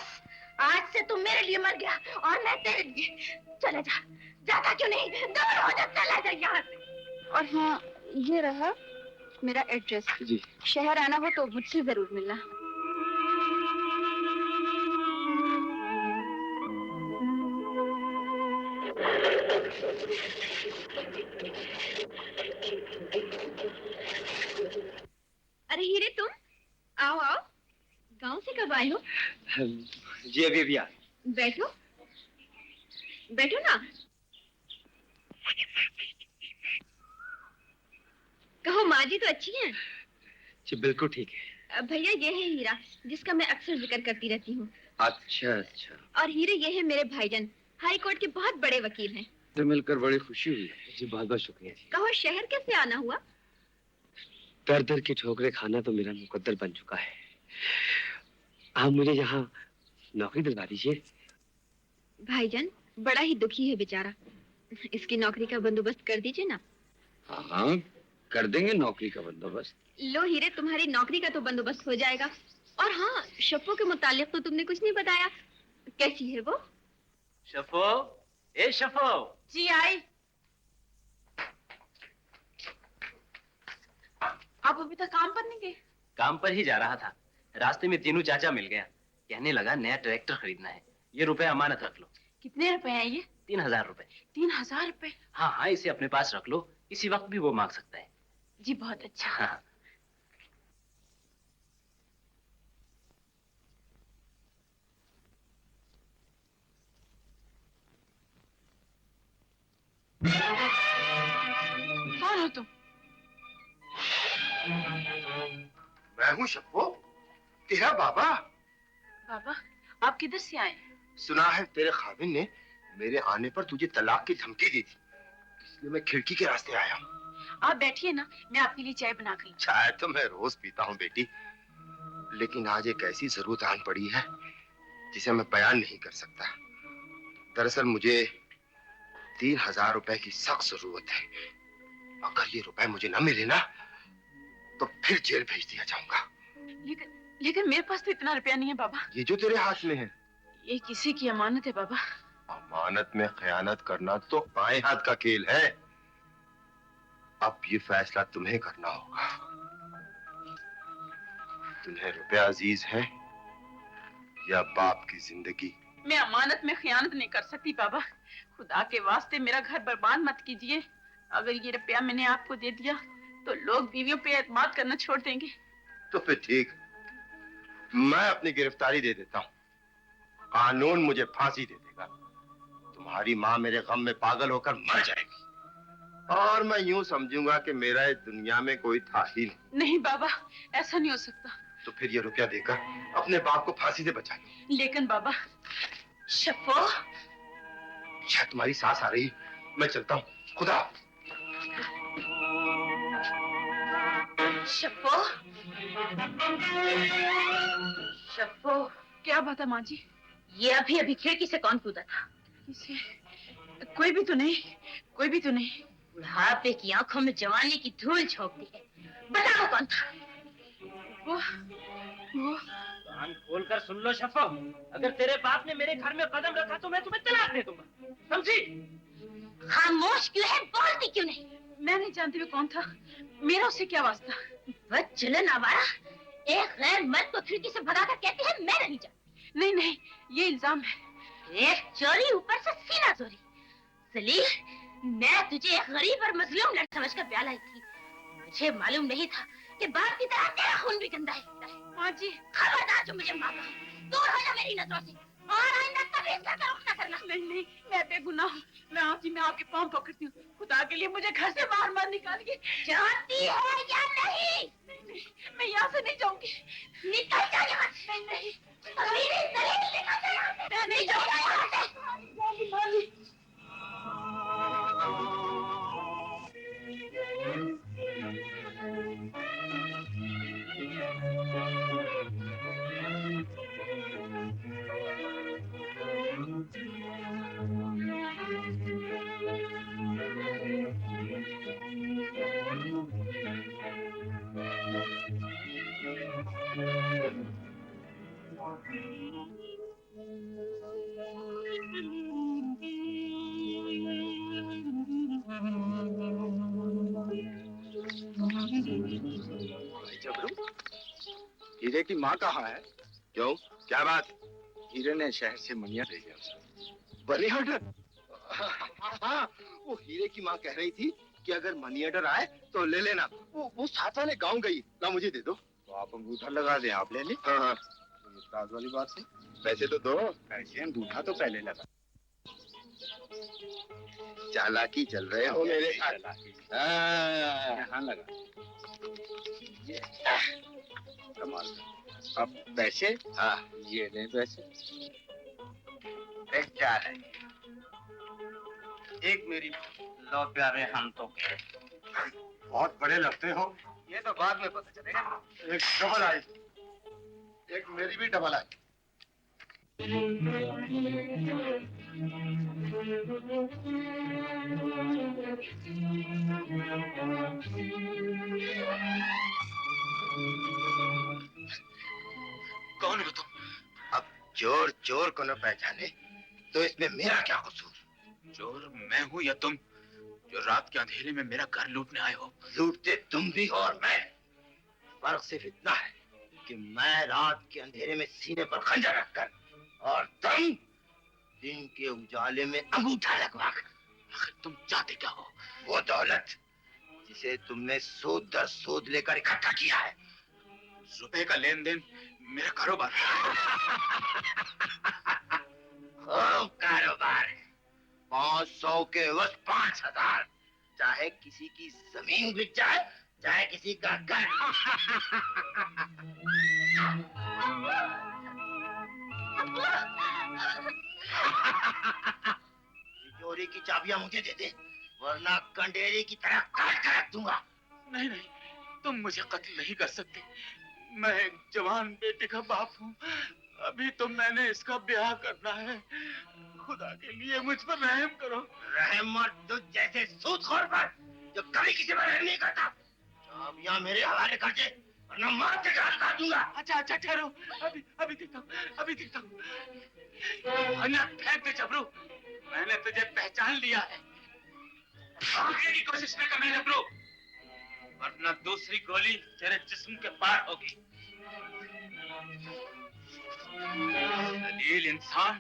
आज से तू मेरे लिए मर गया और मैं तेरे लिए। चले जा, जाता क्यों नहीं? दोनों हो जा, चला जा यहाँ से। और हाँ, ये रहा मेरा एड्रेस। जी। शहर आना हो तो मुझसे जरूर मिलना। अरे हीरे, तुम आओ आओ, गांव से कब आए हो? जी अभी आ। बैठो बैठो ना। कहो, माँ जी तो अच्छी हैं? जी बिल्कुल ठीक है। भैया, ये है हीरा, जिसका मैं अक्सर जिक्र करती रहती हूँ। अच्छा अच्छा। और हीरे, ये है मेरे भाईजान, हाई कोर्ट के बहुत बड़े वकील हैं। तो मिलकर बड़ी खुशी हुई। जी बहुत बहुत शुक्रिया जी। कहो, शहर कैसे आना हुआ? दर दर की ठोकरें खाना तो मेरा मुकद्दर बन चुका है। आप मुझे यहाँ नौकरी दिलवा दीजिए। भाईजान बड़ा ही दुखी है बेचारा, इसकी नौकरी का बंदोबस्त कर दीजिए ना। हाँ कर देंगे नौकरी का बंदोबस्त। लो हीरे, तुम्हारी नौकरी का तो बंदोबस्त हो जाएगा। और हाँ, शप्पो के मुतालिक तो तुमने कुछ नहीं बताया। कैसी है वो? शफो, ए शफो। जी आई। आप अभी तक काम पर नहीं गए? काम पर ही जा रहा था, रास्ते में तीनू चाचा मिल गया। कहने लगा नया ट्रैक्टर खरीदना है, ये रुपए अमानत रख लो। कितने रुपए हैं ये? 3000 रुपए। 3000 रुपए? हाँ हाँ, इसे अपने पास रख लो, किसी वक्त भी वो मांग सकता है। जी बहुत अच्छा। हाँ। कौन हो तुम? मैं हूँ शप्पो, तेरा बाबा। बाबा, आप किधर से आए? सुना है तेरे खाविन ने मेरे आने पर तुझे तलाक की धमकी दी थी, इसलिए मैं खिड़की के रास्ते आया हूँ। आप बैठिए ना, मैं आपके लिए चाय बना कर। चाय तो मैं रोज पीता हूँ बेटी, लेकिन आज एक ऐसी जरूरत आन पड़ी है जिसे मैं बयान नहीं कर सकता। दरअसल मुझे 3000 रुपए की सख्त जरूरत है। अगर ये रुपए मुझे न मिले ना तो फिर जेल भेज दिया जाऊंगा। लेकिन मेरे पास तो इतना रुपया नहीं है बाबा। ये जो तेरे हाथ में है, ये किसी की अमानत है बाबा। अमानत में खयानत करना तो बाएं हाथ का खेल है। अब ये फैसला तुम्हें करना होगा। तुम्हें रुपया अजीज है या बाप की जिंदगी? मैं अमानत में खयानत नहीं कर सकती बाबा। खुदा के वास्ते मेरा घर बर्बाद मत कीजिए। अगर ये रुपया मैंने आपको दे दिया तो लोग बीवियों पे एतमाद करना छोड़ देंगे। तो फिर ठीक, मैं अपनी गिरफ्तारी दे देता हूँ, कानून मुझे फांसी दे देगा। तुम्हारी माँ मेरे गम में पागल होकर मर जाएगी और मैं यूं समझूंगा कि मेरा इस दुनिया में कोई था ही नहीं। नहीं बाबा, ऐसा नहीं हो सकता। तो फिर ये रुपया देकर अपने बाप को फांसी से बचा लो। लेकिन बाबा। शफो, शायद तुम्हारी सांस आ रही, मैं चलता हूँ। खुदा। शफो, शफो। क्या बात है माँ जी? ये अभी अभी खिड़की से कौन कूदा था? किसे? कोई भी तो नहीं, कोई भी तो नहीं। बुढ़ापे की आंखों में जवानी की धूल झोंकती है। बताओ कौन था? वो कान खोलकर सुन लो शफो, अगर तेरे बाप ने मेरे घर में कदम रखा तो मैं तुम्हें तलाक दे दूंगा, समझी? खामोश क्यों है, बोलती क्यों नहीं? मैं नहीं जानती वो कौन था, मेरा उससे क्या वास्ता? बदचलन आवारा, एक गैर मर्द को खिड़की से भगाकर कहती है मैं नहीं जानती। नहीं नहीं, ये इल्जाम है। एक चोरी ऊपर से सीना चोरी। सलील, मैं तुझे एक गरीब और मजलूम लड़का समझकर ब्याह लाई थी। मुझे मालूम नहीं था कि बाप की तरह तेरा खून भी गंदा है। माँ जी, खबरदार जो मुझे मारा, दूर हो जा मेरी नजरों से और आइंदा कभी इसका रुख न करना। नहीं नहीं, मैं बेगुनाह हूँ। मैं आपके पाँव पकड़ती हूँ। खुदा के लिए मुझे घर से बाहर मत निकालिए। जानती है या नहीं? नहीं, मैं यहाँ से नहीं जाऊंगी। निकल जा यहाँ से। नहीं नहीं, मैं नहीं जाऊंगा यहाँ से। हीरे की माँ कहाँ है? क्यों, क्या बात? हीरे ने शहर से मनिया भेजा उसे। Money order? हाँ, वो हीरे की माँ कह रही थी कि अगर मनी ऑर्डर आए तो ले लेना। वो साथ वाले गाँव गई, ना मुझे दे दो। तो आप अंगूठा लगा दें, आप ले लें। हाँ हाँ, तो इस वाली बात है। पैसे तो दो। पैसे अंगूठा तो पहले लगा। चालाकी चल रहे हो मेरे साथ। हाँ। यहाँ लगा। कमाल। अब पैसे? हाँ, ये ले पैसे। एक चार है, एक मेरी। लो प्यारे, हम तो बहुत बड़े लगते हो। ये तो बाद में पता चलेगा। एक डबल आई, एक मेरी भी डबल आई। कौन हो तुम? अब चोर चोर को न पहचाने तो इसमें मेरा क्या कसूर? चोर मैं हूँ या तुम जो रात के अंधेरे में मेरा घर लूटने आए हो? लूटते तुम भी और मैं। फर्क सिर्फ इतना है कि मैं रात के अंधेरे में सीने पर खंजर रखकर और तुम दिन के उजाले में अंगूठा लगवाकर। आखिर तुम चाहते क्या हो? वो दौलत जिसे तुमने सूद दर सूद लेकर इकट्ठा किया है। रुपए का लेन देन मेरा कारोबार खूब कारोबार है। 500 के बस 5000, चाहे किसी की जमीन बिक जाए चाहे किसी का घर। तिजोरी की चाबियां मुझे दे दे, वरना कंडेरी की तरह काट कर रख दूंगा। नहीं नहीं, तुम मुझे कत्ल नहीं कर सकते। मैं एक जवान बेटे का बाप हूँ। अभी तो मैंने इसका ब्याह करना है। खुदा के लिए मुझ पर रहम करो। रहम और तुझ जैसे सूदखोर पर जो कभी किसी पर रहम नहीं करता। चाबियां मेरे हवाले कर दे, वरना मार के घात काट दूंगा। अच्छा अच्छा ठहरो, अभी देखता हूँ। फेंक दे जबरू, मैंने तुझे पहचान लिया है। भागने की कोशिश न करना जबरू, वरना दूसरी गोली तेरे जिस्म के पार होगी। जलील इंसान,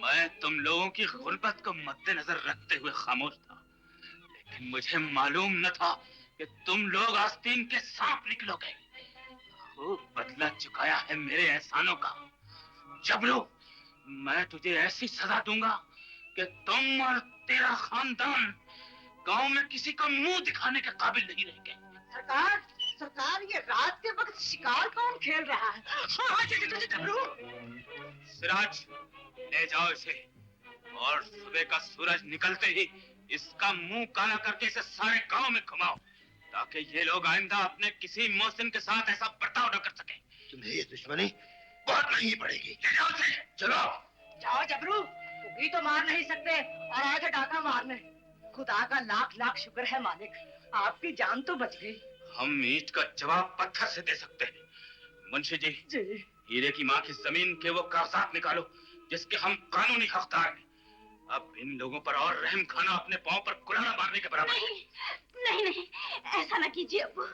मैं तुम लोगों की गुर्बत को मद्देनजर रखते हुए खामोश था, लेकिन मुझे मालूम न था कि तुम लोग आस्तीन के सांप निकलोगे। खूब बदला चुकाया है मेरे एहसानों का। जबरू, मैं तुझे ऐसी सजा दूंगा कि तुम और तेरा खानदान गांव में किसी को मुंह दिखाने के काबिल नहीं रहेंगे। सरकार, ये रात के वक्त शिकार कौन खेल रहा है? सिराज, ले जाओ इसे, और सुबह का सूरज निकलते ही इसका मुंह काला करके इसे सारे गांव में घुमाओ, ताकि ये लोग आइंदा अपने किसी मोहसिन के साथ ऐसा बर्ताव न कर सके। तुम्हें ये दुश्मनी बहुत महंगी पड़ेगी। ले जाओ इसे, चलो। जाओ जबरू, तुम्हें तो मार नहीं सकते और आगे डाका मारने। खुदा का लाख लाख शुक्र है मालिक, आपकी जान तो बच गई। हम ईंट का जवाब पत्थर से दे सकते हैं। मुंशी जी, हीरे की माँ की जमीन के वो कागजात निकालो जिसके हम कानूनी हकदार हैं। अब इन लोगों पर और रहम खाना अपने पांव पर कुल्हाड़ा मारने के बराबर है। नहीं, ऐसा ना कीजिए अब्बू।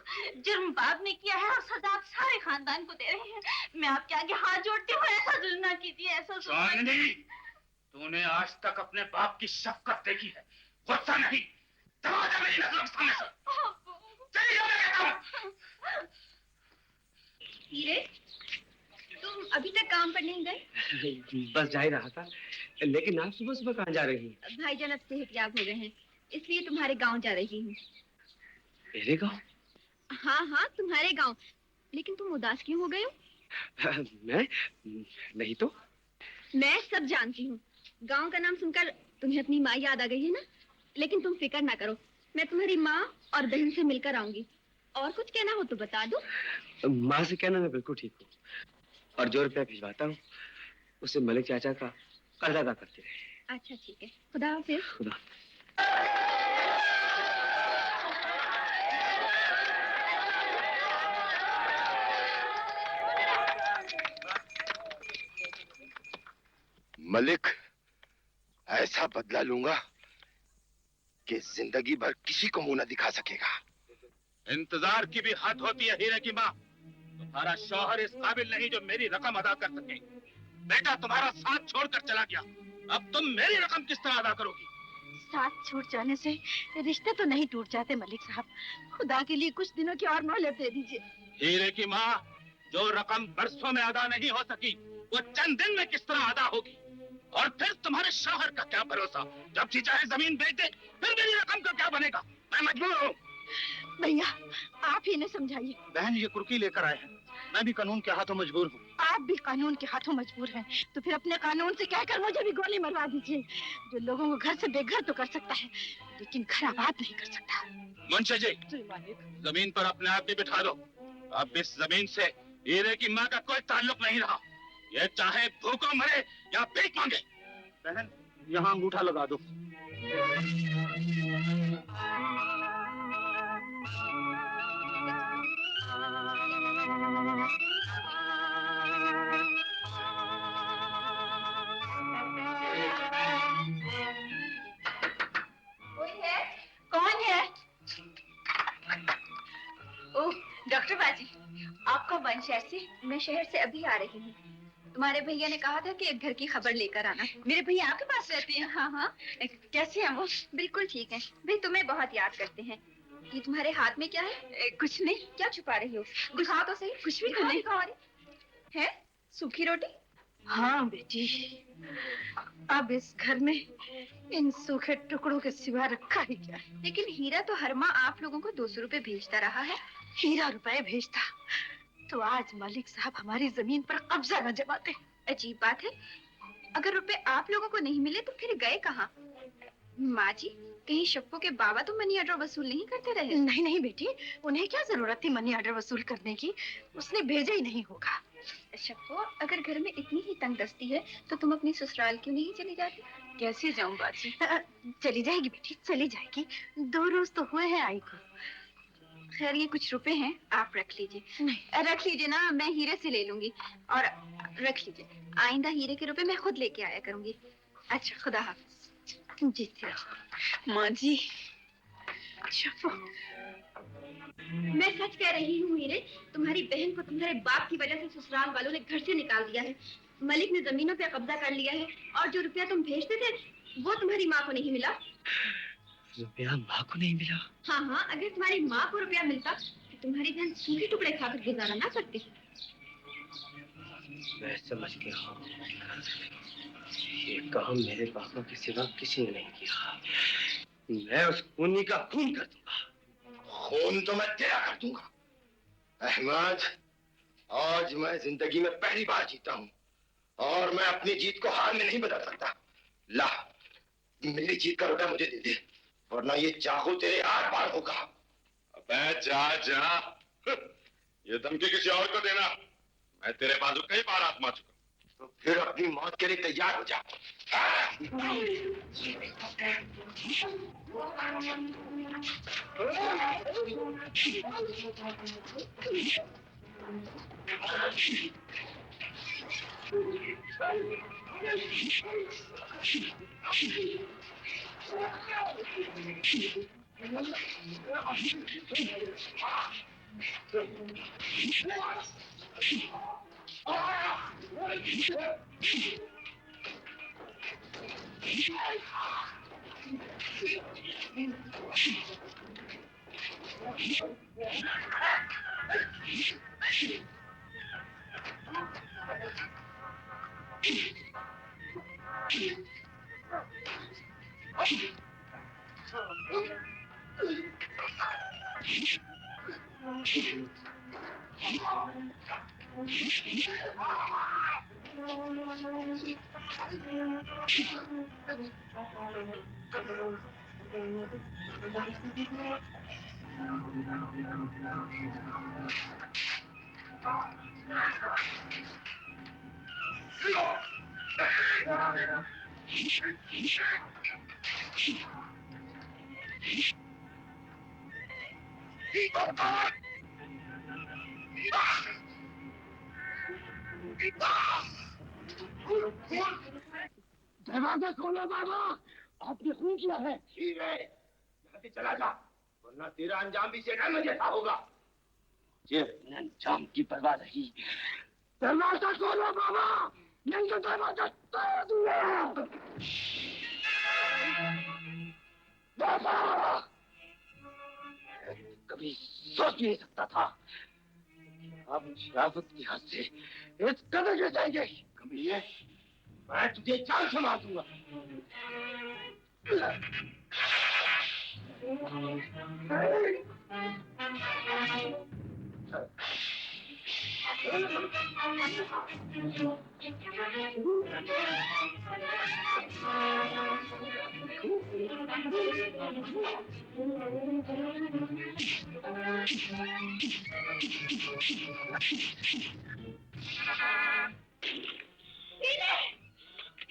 जुर्म बाप ने किया है और सजा आप सारे खानदान को दे रहे हैं। मैं आपके आगे हाथ जोड़ती हूँ, ऐसा जुल्म ना कीजिए, ऐसा चांदनी, तूने आज तक अपने बाप की शफकत देखी है, गुस्सा नहीं। दरवाजा मेरी नजरों के सामने से। चली जाओ, मैं कहता हूँ। हीरे, तुम अभी तक काम पर नहीं गए? बस जा ही रहा था, लेकिन आप सुबह सुबह कहाँ जा रही हैं? भाईजान अब सेहतयाब हो गए हैं, इसलिए तुम्हारे गांव जा रही हूँ। मेरे गांव? हाँ, तुम्हारे गांव। लेकिन तुम उदास क्यों हो गए हो? मैं नहीं तो। मैं सब जानती हूँ। गांव का नाम सुनकर तुम्हें अपनी माँ याद आ गई है ना? लेकिन तुम फिक्र ना करो, मैं तुम्हारी माँ और बहन से मिलकर आऊंगी। और कुछ कहना हो तो बता दो। माँ से कहना मैं बिल्कुल ठीक हूँ, और जो रुपया भिजवाता हूँ उसे मलिक चाचा का कर्ज अदा करते रहे। अच्छा ठीक है, खुदा हाफिज। खुदा। मलिक, ऐसा बदला लूंगा कि जिंदगी भर किसी को मुंह न दिखा सकेगा। इंतजार की भी हद होती है हीरे की माँ। तुम्हारा शौहर इस काबिल नहीं जो मेरी रकम अदा कर सके। बेटा तुम्हारा साथ छोड़कर चला गया, अब तुम मेरी रकम किस तरह अदा करोगी? साथ छूट जाने से रिश्ते तो नहीं टूट जाते मलिक साहब। खुदा के लिए कुछ दिनों की और मोहलत दे दीजिए। हीरे की माँ, जो रकम बरसों में अदा नहीं हो सकी वो चंद दिन में किस तरह अदा होगी? और फिर तुम्हारे शौहर का क्या भरोसा? जब जी चाहे जमीन बेच दे, फिर मेरी रकम का क्या बनेगा? मैं मजबूर हूँ। भैया, आप ही ने समझाइए। बहन, ये कुर्की लेकर आए हैं, मैं भी कानून के हाथों मजबूर हूँ। आप भी कानून के हाथों मजबूर हैं, तो फिर अपने कानून से कहकर मुझे भी गोली मरवा दीजिए। जो लोगों को घर से बेघर तो कर सकता है, लेकिन घर आबाद नहीं कर सकता। मुंशी जी, जमीन पर अपने आप भी बिठा दो। अब इस जमीन से हीरे की माँ का कोई ताल्लुक नहीं रहा। ये चाहे भूखों मरे या भीख मांगे। बहन, यहाँ अंगूठा लगा दो। वन शहर से। मैं शहर से अभी आ रही हूँ। तुम्हारे भैया ने कहा था कि एक घर की खबर लेकर आना। मेरे भैया आपके पास रहते हैं? हाँ हाँ। कैसे हैं वो? बिल्कुल ठीक है। वे तुम्हें बहुत याद करते हैं। ये तुम्हारे हाथ में क्या है? कुछ नहीं। क्या छुपा रही हो? दिखाओ तो सही। कुछ भी नहीं। है सूखी रोटी? हाँ बेटी, अब इस घर में इन सूखे टुकड़ों के सिवा रखा ही क्या है। लेकिन हीरा तो हर माह आप लोगों को 200 रुपए भेजता रहा है। हीरा रुपए भेजता तो आज मालिक साहब हमारी जमीन पर कब्जा न जमाते। अजीब बात है, अगर रुपए आप लोगों को नहीं मिले तो फिर गए कहाँ? माँ जी, कहीं शप्पू के बाबा तो मनी ऑर्डर वसूल नहीं करते रहे? नहीं नहीं बेटी, उन्हें क्या जरूरत थी मनी ऑर्डर वसूल करने की, उसने भेजा ही नहीं होगा। शप्पू, अगर घर में इतनी ही तंगदस्ती है तो तुम अपनी ससुराल क्यों नहीं चली जाती? कैसे जाऊं बाजी? चली जाएगी बेटी, चली जाएगी। 2 रोज तो हुए हैं आई को। खैर ये कुछ रुपए हैं, आप रख लीजिए। नहीं रख लीजिए ना, मैं हीरे से ले लूंगी। और रख लीजिए, आइंदा हीरे के रुपए मैं खुद लेके आया करूंगी। अच्छा, खुदा हाफिज। जीती रहो माँ जी। शप्पू, मैं सच कह रही हूँ हीरे, तुम्हारी बहन को तुम्हारे बाप की वजह से ससुराल वालों ने घर से निकाल दिया है। मलिक ने जमीनों पे कब्जा कर लिया है और जो रुपया तुम भेजते थे वो तुम्हारी माँ को नहीं मिला। रुपया माँ को नहीं मिला? हाँ हाँ, अगर तुम्हारी माँ को रुपया मिलता तो तुम्हारी बहन सूखे टुकड़े खाकर गुजारा ना करती। मैं समझ गया हूँ, ये काम मेरे पापा के सिवा किसी ने नहीं किया। मैं उस खूनी का खून कर दूंगा। खून तो मैं तेरा कर दूंगा। अहमद, आज मैं जिंदगी में पहली बार जीता हूँ और मैं अपनी जीत को हार में नहीं बदल सकता। ला, मेरी जीत का रुपया मुझे दे दे, वरना ये चाकू तेरे आर पार होगा। अबे जा जा, ये धमकी किसी और को देना। मैं तेरे बाजू कई बार आजमा चुका। तो फिर अपनी मौत के लिए तैयार हो जा। दरवाजा खोलो बाबा, आपने खून किया है। ठीक है, यहाँ से चला जा, वरना तेरा अंजाम भी सेना में जैसा होगा। ये अंजाम की परवाह नहीं। दरवाजा खोलो बाबा, नहीं तो दरवाजा तोड़ दूंगा। बाबा, कभी सोच नहीं सकता था अब शराफत की हाथ से इस कदर गिर जाएंगे। कभी ये मैं तुझे जान से मार दूंगा।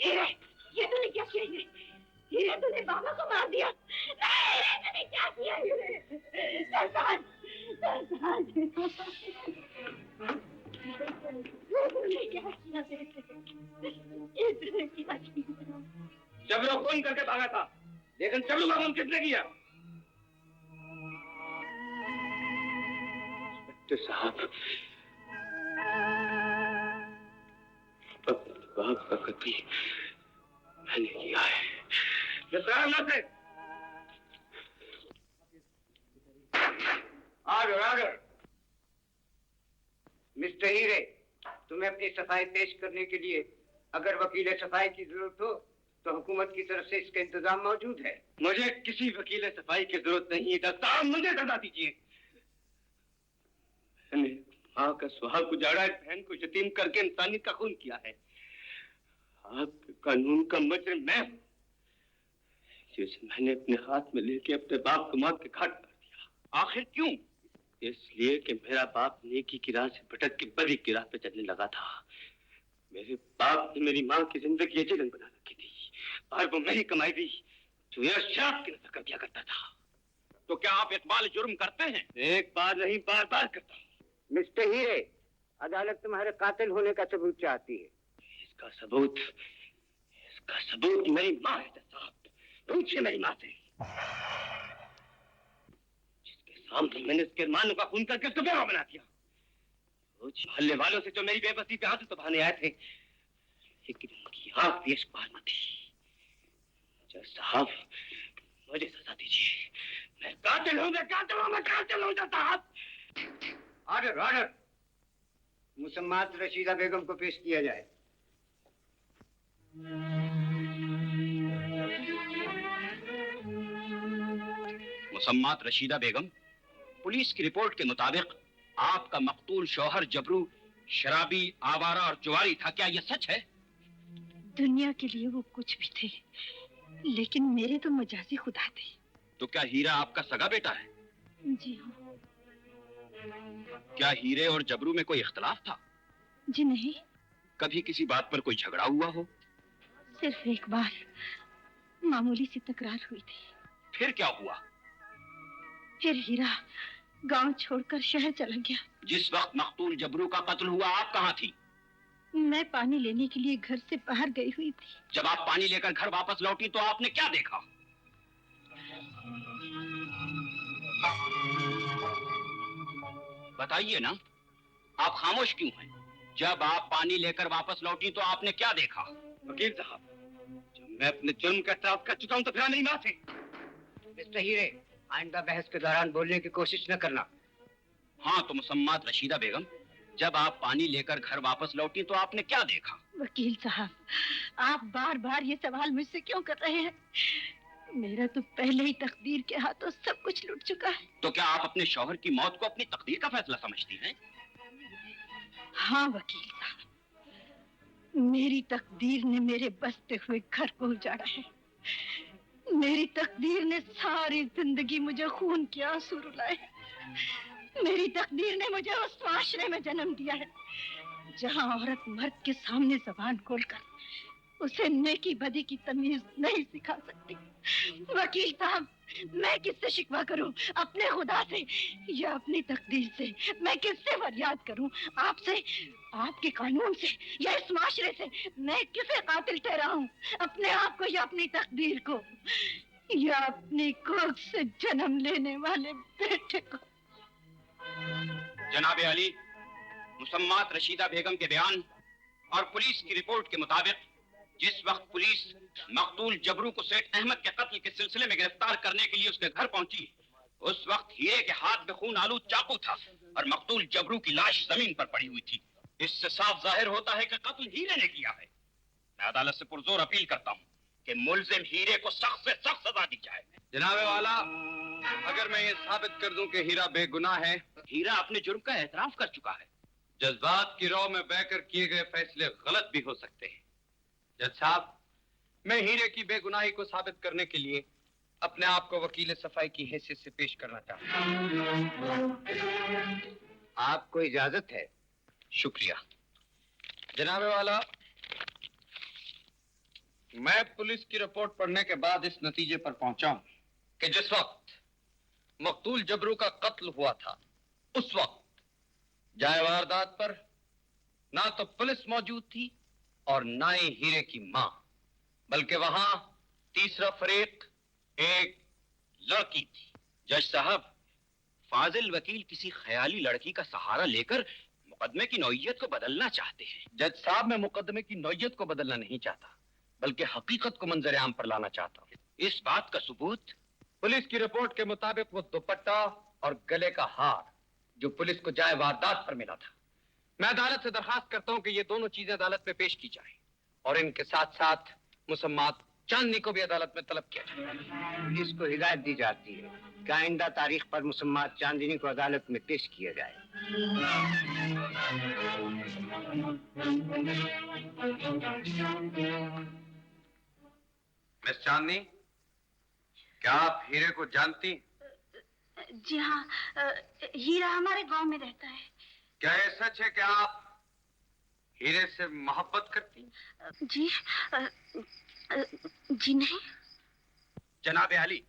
हीरे, ये तूने क्या किया हीरे? हीरे, तूने बाबा को मार दिया। नहीं, तूने क्या किया हीरे? सरदार, सरदार, तूने क्या किया ये तूने क्या किया? जबरो फोन करके भागा था, लेकिन चबरू का फोन किसने किया? इंस्पेक्टर साहब, बाप का कत्ल मैंने किया है। ऑर्डर। मिस्टर हीरे, तुम्हें अपनी सफाई पेश करने के लिए अगर वकील सफाई की जरूरत हो तो हुकूमत की तरफ से इसका इंतजाम मौजूद है। मुझे किसी वकील सफाई की जरूरत नहीं है। दस्तार मुझे सजा दीजिए। मैंने माँ का सुहाग उजाड़ा है, बहन को यतीम करके इंसानियत का खून किया है। आप कानून का मुजरिम मैं हूं, जिसे मैंने अपने हाथ में लेके अपने बाप को मौत के घाट उतार दिया। आखिर क्यों? इसलिए कि मेरा बाप नेकी की राह से भटक के बदी की राह पे चलने लगा था। मेरे बाप ने मेरी माँ की जिंदगी जलन बना रखी थी और वो मेरी कमाई थी जो यह शराब की नजर कर दिया करता था। तो क्या आप इकबाल जुर्म करते हैं? एक बार नहीं, बार बार करता हूँ। मिस्टर हीरे, अदालत तुम्हारे कातिल होने का सबूत चाहती है। इसका सबूत मेरी माँ है साहब। पूछिए मेरी माँ से, जिसके सामने मैंने उसके मानों का खून करके उसको बेवा बना दिया। कुछ मोहल्ले वालों से जो मेरी बेबसी पे हाथ दबाने आए थे, लेकिन उनकी आंख भी इकबाल में थी। जज साहब, मुझे सजा दीजिए। मैं कातिल हूँ साहब। ऑर्डर। मुसम्मात रशीदा बेगम को पेश किया जाए। मुसम्मात रशीदा बेगम, पुलिस की रिपोर्ट के मुताबिक आपका मकतूल शौहर जबरू शराबी, आवारा और जुआरी था। क्या यह सच है? दुनिया के लिए वो कुछ भी थे, लेकिन मेरे तो मजाजी खुदा थे। तो क्या हीरा आपका सगा बेटा है? जी हाँ। क्या हीरे और जबरू में कोई इख्तलाफ था? जी नहीं। कभी किसी बात पर कोई झगड़ा हुआ हो? सिर्फ एक बार मामूली सी तकरार हुई थी। फिर क्या हुआ? फिर हीरा गांव छोड़कर शहर चला गया। जिस वक्त मकतूल जबरू का कत्ल हुआ आप कहाँ थी? मैं पानी लेने के लिए घर से बाहर गई हुई थी। जब आप पानी लेकर घर वापस लौटी तो आपने क्या देखा? बताइए ना, आप खामोश क्यों हैं? जब आप पानी लेकर वापस लौटी तो आपने क्या देखा? वकील साहब, जब मैं अपने जुर्म का एतराफ कर चुका हूं तो फिर नहीं माफी। मिस्टर हीरे, आइंदा बहस के दौरान बोलने की कोशिश न करना। हाँ, तो मुसम्मात रशीदा बेगम, जब आप पानी लेकर घर वापस लौटी तो आपने क्या देखा? वकील साहब, आप बार बार ये सवाल मुझसे क्यों कर रहे हैं? मेरा तो पहले ही तकदीर के हाथों सब कुछ लुट चुका है। तो क्या आप अपने शौहर की मौत को अपनी तकदीर का फैसला समझती हैं? हाँ वकील साहब, मेरी तकदीर ने मेरे बसते हुए घर को उजाड़ा है। मेरी तकदीर ने सारी जिंदगी मुझे खून के आंसू रुलाए। मेरी तकदीर ने मुझे उस माशरे में जन्म दिया है जहां औरत मर्द के सामने जबान खोलकर उसे नेकी बदी की तमीज नहीं सिखा सकती। वकील साहब, मैं किससे शिकवा करूं? अपने खुदा से या अपनी तकदीर से? मैं किससे फरियाद करूं? आपसे, आपके कानून से या इस माशरे से? मैं किसे कातिल ठहराऊं? अपने आप को या अपनी तकदीर को, या अपनी कोख से जन्म लेने वाले बेटे को? जनाबे अली, मुसम्मात रशीदा बेगम के बयान और पुलिस की रिपोर्ट के मुताबिक जिस वक्त पुलिस मकतूल जबरू को सेठ अहमद के कत्ल के सिलसिले में गिरफ्तार करने के लिए उसके घर पहुंची, उस वक्त हीरे के हाथ में खून आलूद चाकू था और मकतूल जबरू की लाश जमीन पर पड़ी हुई थी। इससे साफ जाहिर होता है कि कत्ल हीरे ने किया है। मैं अदालत से पुरजोर अपील करता हूँ कि मुल्जिम हीरे को सख्त से सख्त सजा दी जाए। जनाबे वाला, अगर मैं ये साबित कर दूं कि हीरा बेगुनाह है। हीरा अपने जुर्म का एतराफ कर चुका है। जज्बात की रौ में बहकर किए गए फैसले गलत भी हो सकते हैं। जज साहब, मैं हीरे की बेगुनाही को साबित करने के लिए अपने आप को वकील सफाई की हैसियत से पेश करना चाहता हूं। आपको इजाजत है? शुक्रिया। जनाबे वाला, मैं पुलिस की रिपोर्ट पढ़ने के बाद इस नतीजे पर पहुंचा हूं कि जिस वक्त मकतूल जबरू का कत्ल हुआ था, उस वक्त जाए वारदात पर ना तो पुलिस मौजूद थी और ना ही हीरे की मां, बल्कि वहां तीसरा फरीक एक लड़की थी। जज साहब, फाजिल वकील किसी ख्याली लड़की का सहारा लेकर मुकदमे की नौइयत को बदलना चाहते हैं। जज साहब, मैं मुकदमे की नौइयत को बदलना नहीं चाहता, बल्कि हकीकत को मंजर-ए-आम पर लाना चाहता हूँ। इस बात का सबूत पुलिस की रिपोर्ट के मुताबिक वो दुपट्टा और गले का हार जो पुलिस को जाए वारदात पर मिला था। मैं अदालत से दरखास्त करता हूँ कि ये दोनों चीजें अदालत में पेश की जाए और इनके साथ साथ मुसम्मात चांदनी को भी अदालत में तलब किया जाए। पुलिस को हिदायत दी जाती है कि आइंदा तारीख पर मुसम्मात चांदनी को अदालत में पेश किया जाए। मिस चांदनी, क्या आप हीरे को जानती? जी हाँ, हीरा हमारे गांव में रहता है। क्या ये सच है कि आप हीरे से मोहब्बत करती? जी नहीं। जनाब अली,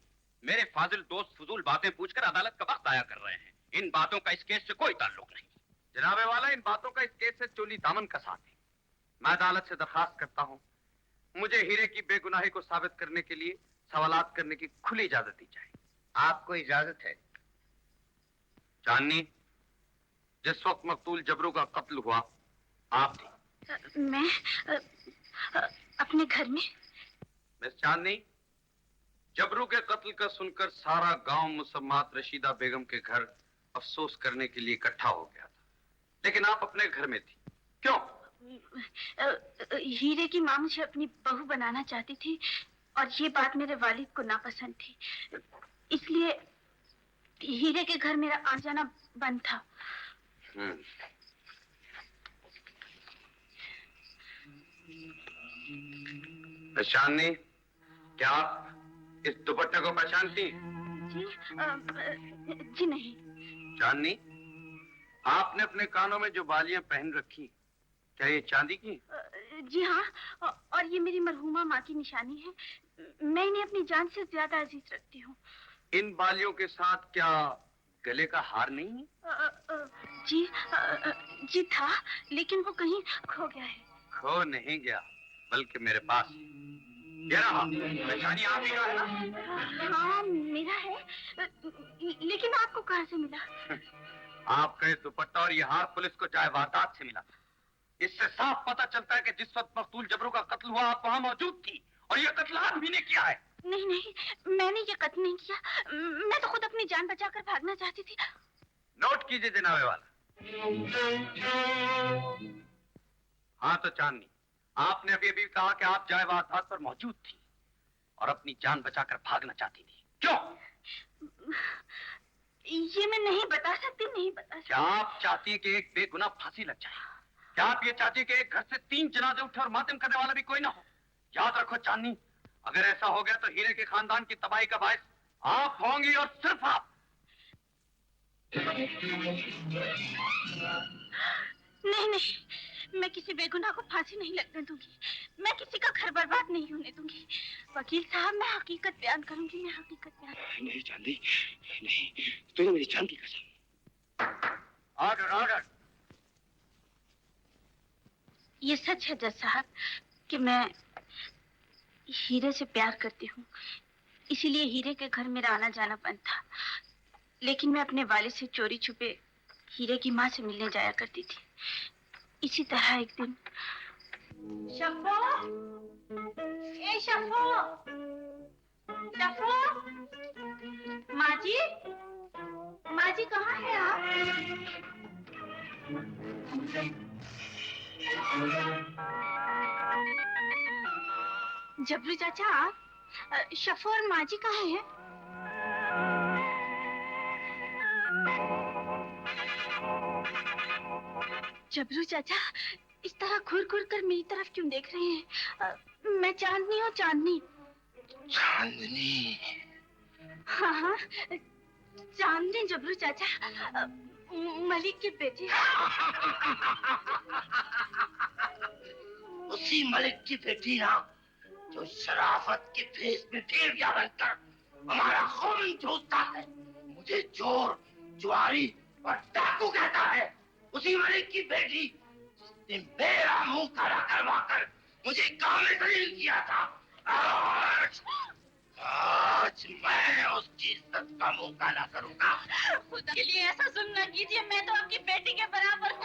मेरे फाजिल दोस्त फजूल बातें पूछकर अदालत का वक्त आया कर रहे हैं। इन बातों का इस केस से कोई ताल्लुक नहीं। जनाबे वाला, इन बातों का इस केस से चोली दामन का साथ है। मैं अदालत से दरखास्त करता हूँ, मुझे हीरे की बेगुनाही को साबित करने के लिए सवालात करने की खुली इजाजत दी जाए। आपको इजाजत है। चांदनी, जिस वक्त मकतूल जबरू का कत्ल हुआ, आप थी? मैं अपने घर में। मिस चांदनी, जबरू के कत्ल का सुनकर सारा गांव मुसम्मात रशीदा बेगम के घर अफसोस करने के लिए इकट्ठा हो गया था, लेकिन आप अपने घर में थी। क्यों? हीरे की मां मुझे अपनी बहू बनाना चाहती थी और ये बात मेरे वालिद को नापसंद थी, इसलिए हीरे के घर मेरा आ जाना बंद था। चांदनी, क्या आप इस दुपट्टे को पहचानती? जी नहीं। चांदनी, आपने अपने कानों में जो बालियां पहन रखी, क्या ये चांदी की? जी हाँ, और ये मेरी मरहूमा माँ की निशानी है। मैं इन्हें अपनी जान से ज्यादा अजीज रखती हूँ। इन बालियों के साथ क्या गले का हार नहीं है? जी था, लेकिन वो कहीं खो गया है। खो नहीं गया, बल्कि मेरे पास ये रहा। निशानी आप ही का है ना? हाँ, मेरा है, लेकिन आपको कहाँ से मिला? आपका ये दुपट्टा और ये हार पुलिस को जाए वारदात से मिला। इससे साफ पता चलता है कि जिस वक्त मकतूल जबरू का कत्ल हुआ, आप वहाँ मौजूद थी और ये कत्ल आदमी ने किया है। नहीं नहीं, मैंने ये कत्ल नहीं किया। मैं तो खुद अपनी जान बचाकर भागना चाहती थी। नोट कीजिए जनाबे वाला। हाँ तो चांदनी, आपने अभी अभी कहा कि आप जाए वारदात पर मौजूद थी और अपनी जान बचाकर भागना चाहती थी। क्यों? ये मैं नहीं बता सकती, नहीं बता सकती। क्या आप चाहती है कि एक बेगुनाह फांसी लग जाए? क्या आप ये चाहती है कि एक घर से 3 जनाजे उठे और मातम करने वाला भी कोई ना हो? याद रखो चांदनी, अगर ऐसा हो गया तो हीरे के खानदान की तबाही का बायस आप होंगी और सिर्फ आप। नहीं नहीं, मैं किसी बेगुनाह को फांसी नहीं लगने दूंगी। मैं किसी का घर बर्बाद नहीं होने दूंगी। वकील साहब, मैं हकीकत बयान करूंगी, मैं हकीकत बयान। नहीं चांदी, नहीं, तूने मेरी जान की कसम। Order order. ये सच है जज साहब कि मैं हीरे से प्यार करती हूँ, इसीलिए हीरे के घर मेरा आना जाना बंद था। लेकिन मैं अपने वालिद से चोरी छुपे हीरे की माँ से मिलने जाया करती थी। इसी तरह एक दिन शफो, ए शफो, शफो, माँ जी कहाँ है आप? जबरू चाचा, आप? शफो और माँ जी कहाँ हैं? जबरू चाचा, इस तरह घूर घूर कर मेरी तरफ क्यों देख रहे हैं? मैं चांदनी हूँ, चांदनी। चांदनी? हाँ हाँ, चांदनी जबरू चाचा, मलिक की बेटी। उसी मलिक की बेटी हाँ, जो शराफत के फेस में भेड़िया बनकर हमारा खून चूसता है, मुझे चोर, जुआरी और डाकू कहता है। उसी मलिक की बेटी जिसने मेरा मुंह काला करवाकर मुझे गांव में दलील किया था। आज मैं उसकी इज्जत का मुंह काला करूंगा। खुदा के लिए ऐसा सुन न कीजिए, मैं तो आपकी बेटी के बराबर हूँ।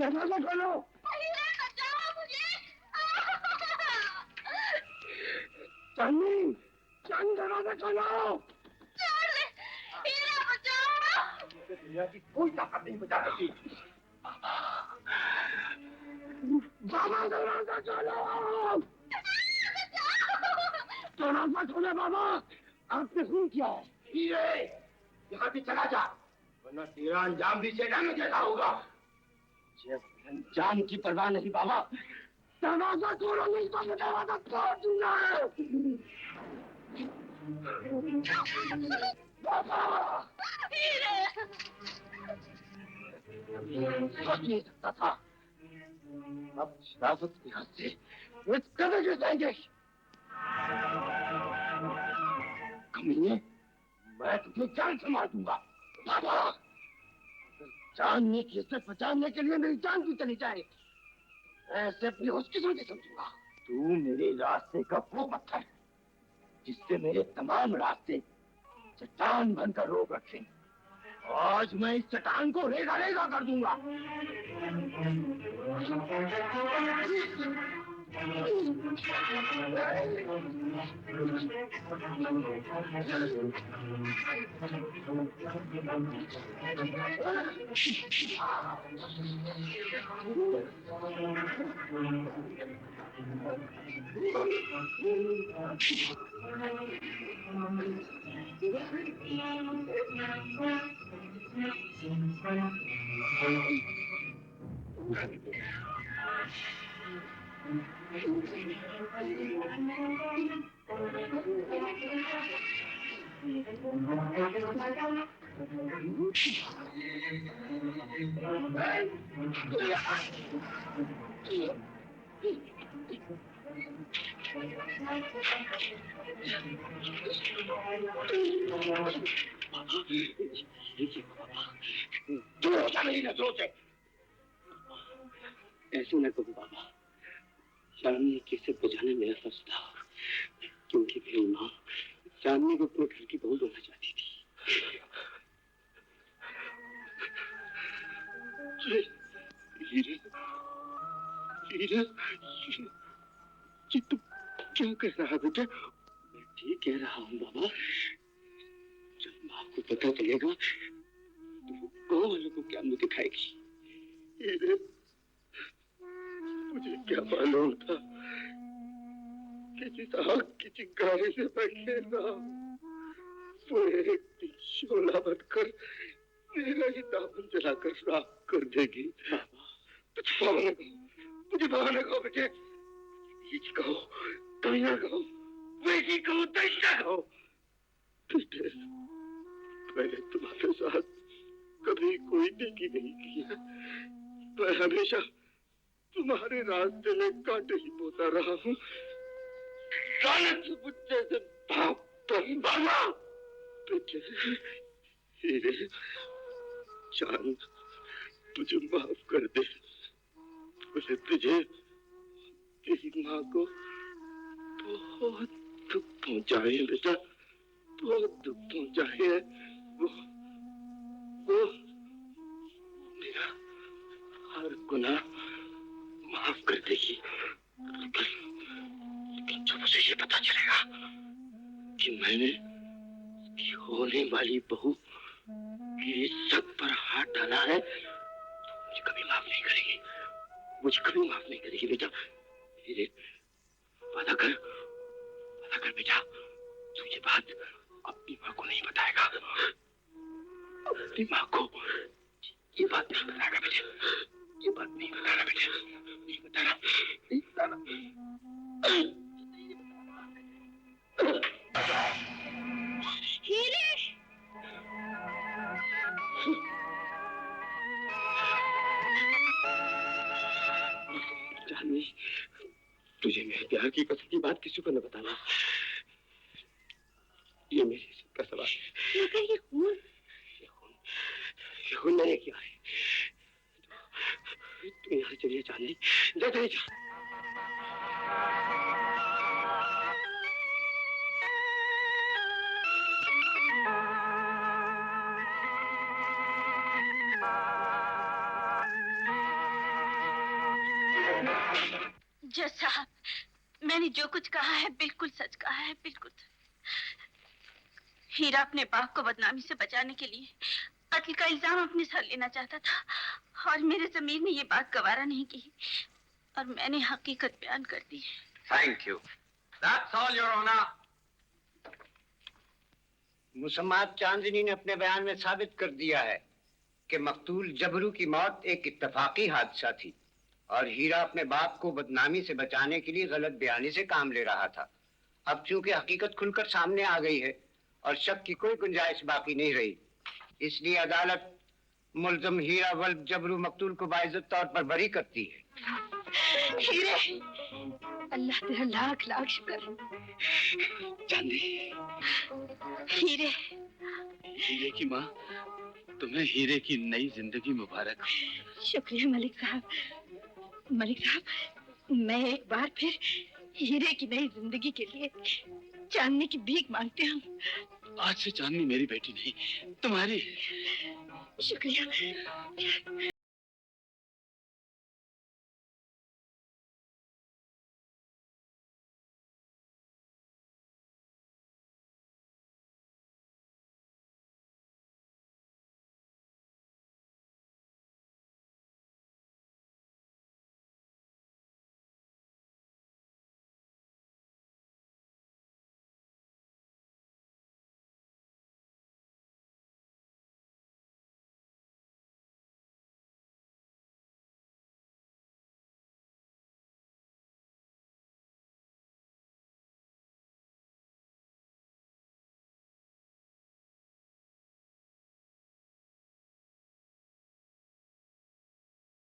दरवाजा खोलो। चांदनी, चांद दरवाजा खोलो। दुनिया की कोई ताकत नहीं बचा सकती। बाबा दरवाजा खोलो। दरवाजा खोलो बाबा। आपने खून किया है। हीरे, यहाँ से चला जा, वरना तेरा अंजाम भी सेना में जैसा होगा। जान की परवाह नहीं बाबा। दरवाजा खोलो नहीं तो मैं दरवाजा तोड़ दूंगा। बाबा सोच नहीं सकता था, अब शराफत की हद से इस कदर गिर जाएंगे। कमीने, मैं तुझे जान से मार दूंगा। बाबा, जानने की इज्जत बचाने के लिए मेरी जान भी चली जाए, ऐसे अपनी खुशकिस्मती समझूंगा। तू मेरे रास्ते का वो पत्थर जिससे मेरे तमाम रास्ते चट्टान बनकर रोक रखे। आज मैं इस चट्टान को रेगा रेगा कर दूंगा। ऐसे न कहो बाबा, चांदनी कैसे बजाने मेरा फर्ज था, क्योंकि मेरी माँ चांदनी को अपने घर की बहू बनना चाहती थी। हीरे, हीरे, ये तुम क्या कह रहा है बेटा? मैं ठीक कह रहा हूँ बाबा। जब माँ को पता चलेगा तो वो गाँव वालों को क्या मुंह दिखाएगी। हीरे, मुझे क्या मालूम था कि जिस आग की चिंगारी से मैं खेल रहा हूँ, वो एक दिन शोला बनकर मेरा ही दामन जलाकर राख कर देगी। मुझे भगवान कहो बेटे, ये कहो, कमीना कहो, बेटी कहो, दरिंदा कहो। बेटे, मैंने तुम्हारे साथ कभी कोई नेकी नहीं किया। मैं हमेशा तुम्हारे रास्ते में कांटे ही बोता रहा हूँ। लानत मुझ जैसे बाप पर बाबा। बेटे, हीरे, चांद, तुझे माफ कर दे। मुझे तुझे, तेरी माँ को बहुत दुख पहुंचाए बेटा, बहुत दुख पहुंचाए है। वो मेरा हर गुनाह माफ कर देगी। लेकिन जब उसे ये पता चलेगा कि मैंने उसकी होने वाली बहू की इज्जत पर हाथ डाला है, तो मुझे कभी माफ नहीं करेगी। मुझे कभी माफ नहीं करेगी बेटा। मेरे वादा कर बेटा, तू ये बात अपनी माँ को नहीं बताएगा। अपनी माँ को ये बात नहीं बताएगा बेटे, ये बात नहीं बताना बेटे, नहीं बताना, नहीं बताना। हीरे, तुझे मेरे प्यार की कसम की बात किसी को न बताना। ये मेरी इज्जत का सवाल है। मगर ये खून मैंने किया है। तू यहाँ चलिए चांदी, जा चले जा। जज साहब, मैंने जो कुछ कहा है बिल्कुल सच कहा है, बिल्कुल। हीरा अपने बाप को बदनामी से बचाने के लिए कत्ल का इल्जाम अपने सर लेना चाहता था और मेरे ज़मीर ने ये बात गवारा नहीं की और मैंने हकीकत बयान कर दी। Thank you. That's all your honour. मुसम्मात चांदनी ने अपने बयान में साबित कर दिया है कि मकतूल जबरू की मौत एक इत्तफाकी हादसा थी और हीरा अपने बाप को बदनामी से बचाने के लिए गलत बयानी से काम ले रहा था। अब चूंकि हकीकत खुलकर सामने आ गई है और शक की कोई गुंजाइश बाकी नहीं रही, इसलिए अदालत मुल्ज़म हीरा वल्द जबरू मकतूल को बाइज्जत तौर पर बरी करती है। हीरे, अल्लाह तेरा लाख लाख शुक्र। चांदी। हीरे। हीरे की माँ, तुम्हें हीरे की नई जिंदगी मुबारक। शुक्रिया मलिक साहब। मलिक साहब, मैं एक बार फिर हीरे की नई जिंदगी के लिए चांदनी की भीख मांगती हूँ। आज से चांदनी मेरी बेटी नहीं, तुम्हारी। शुक्रिया।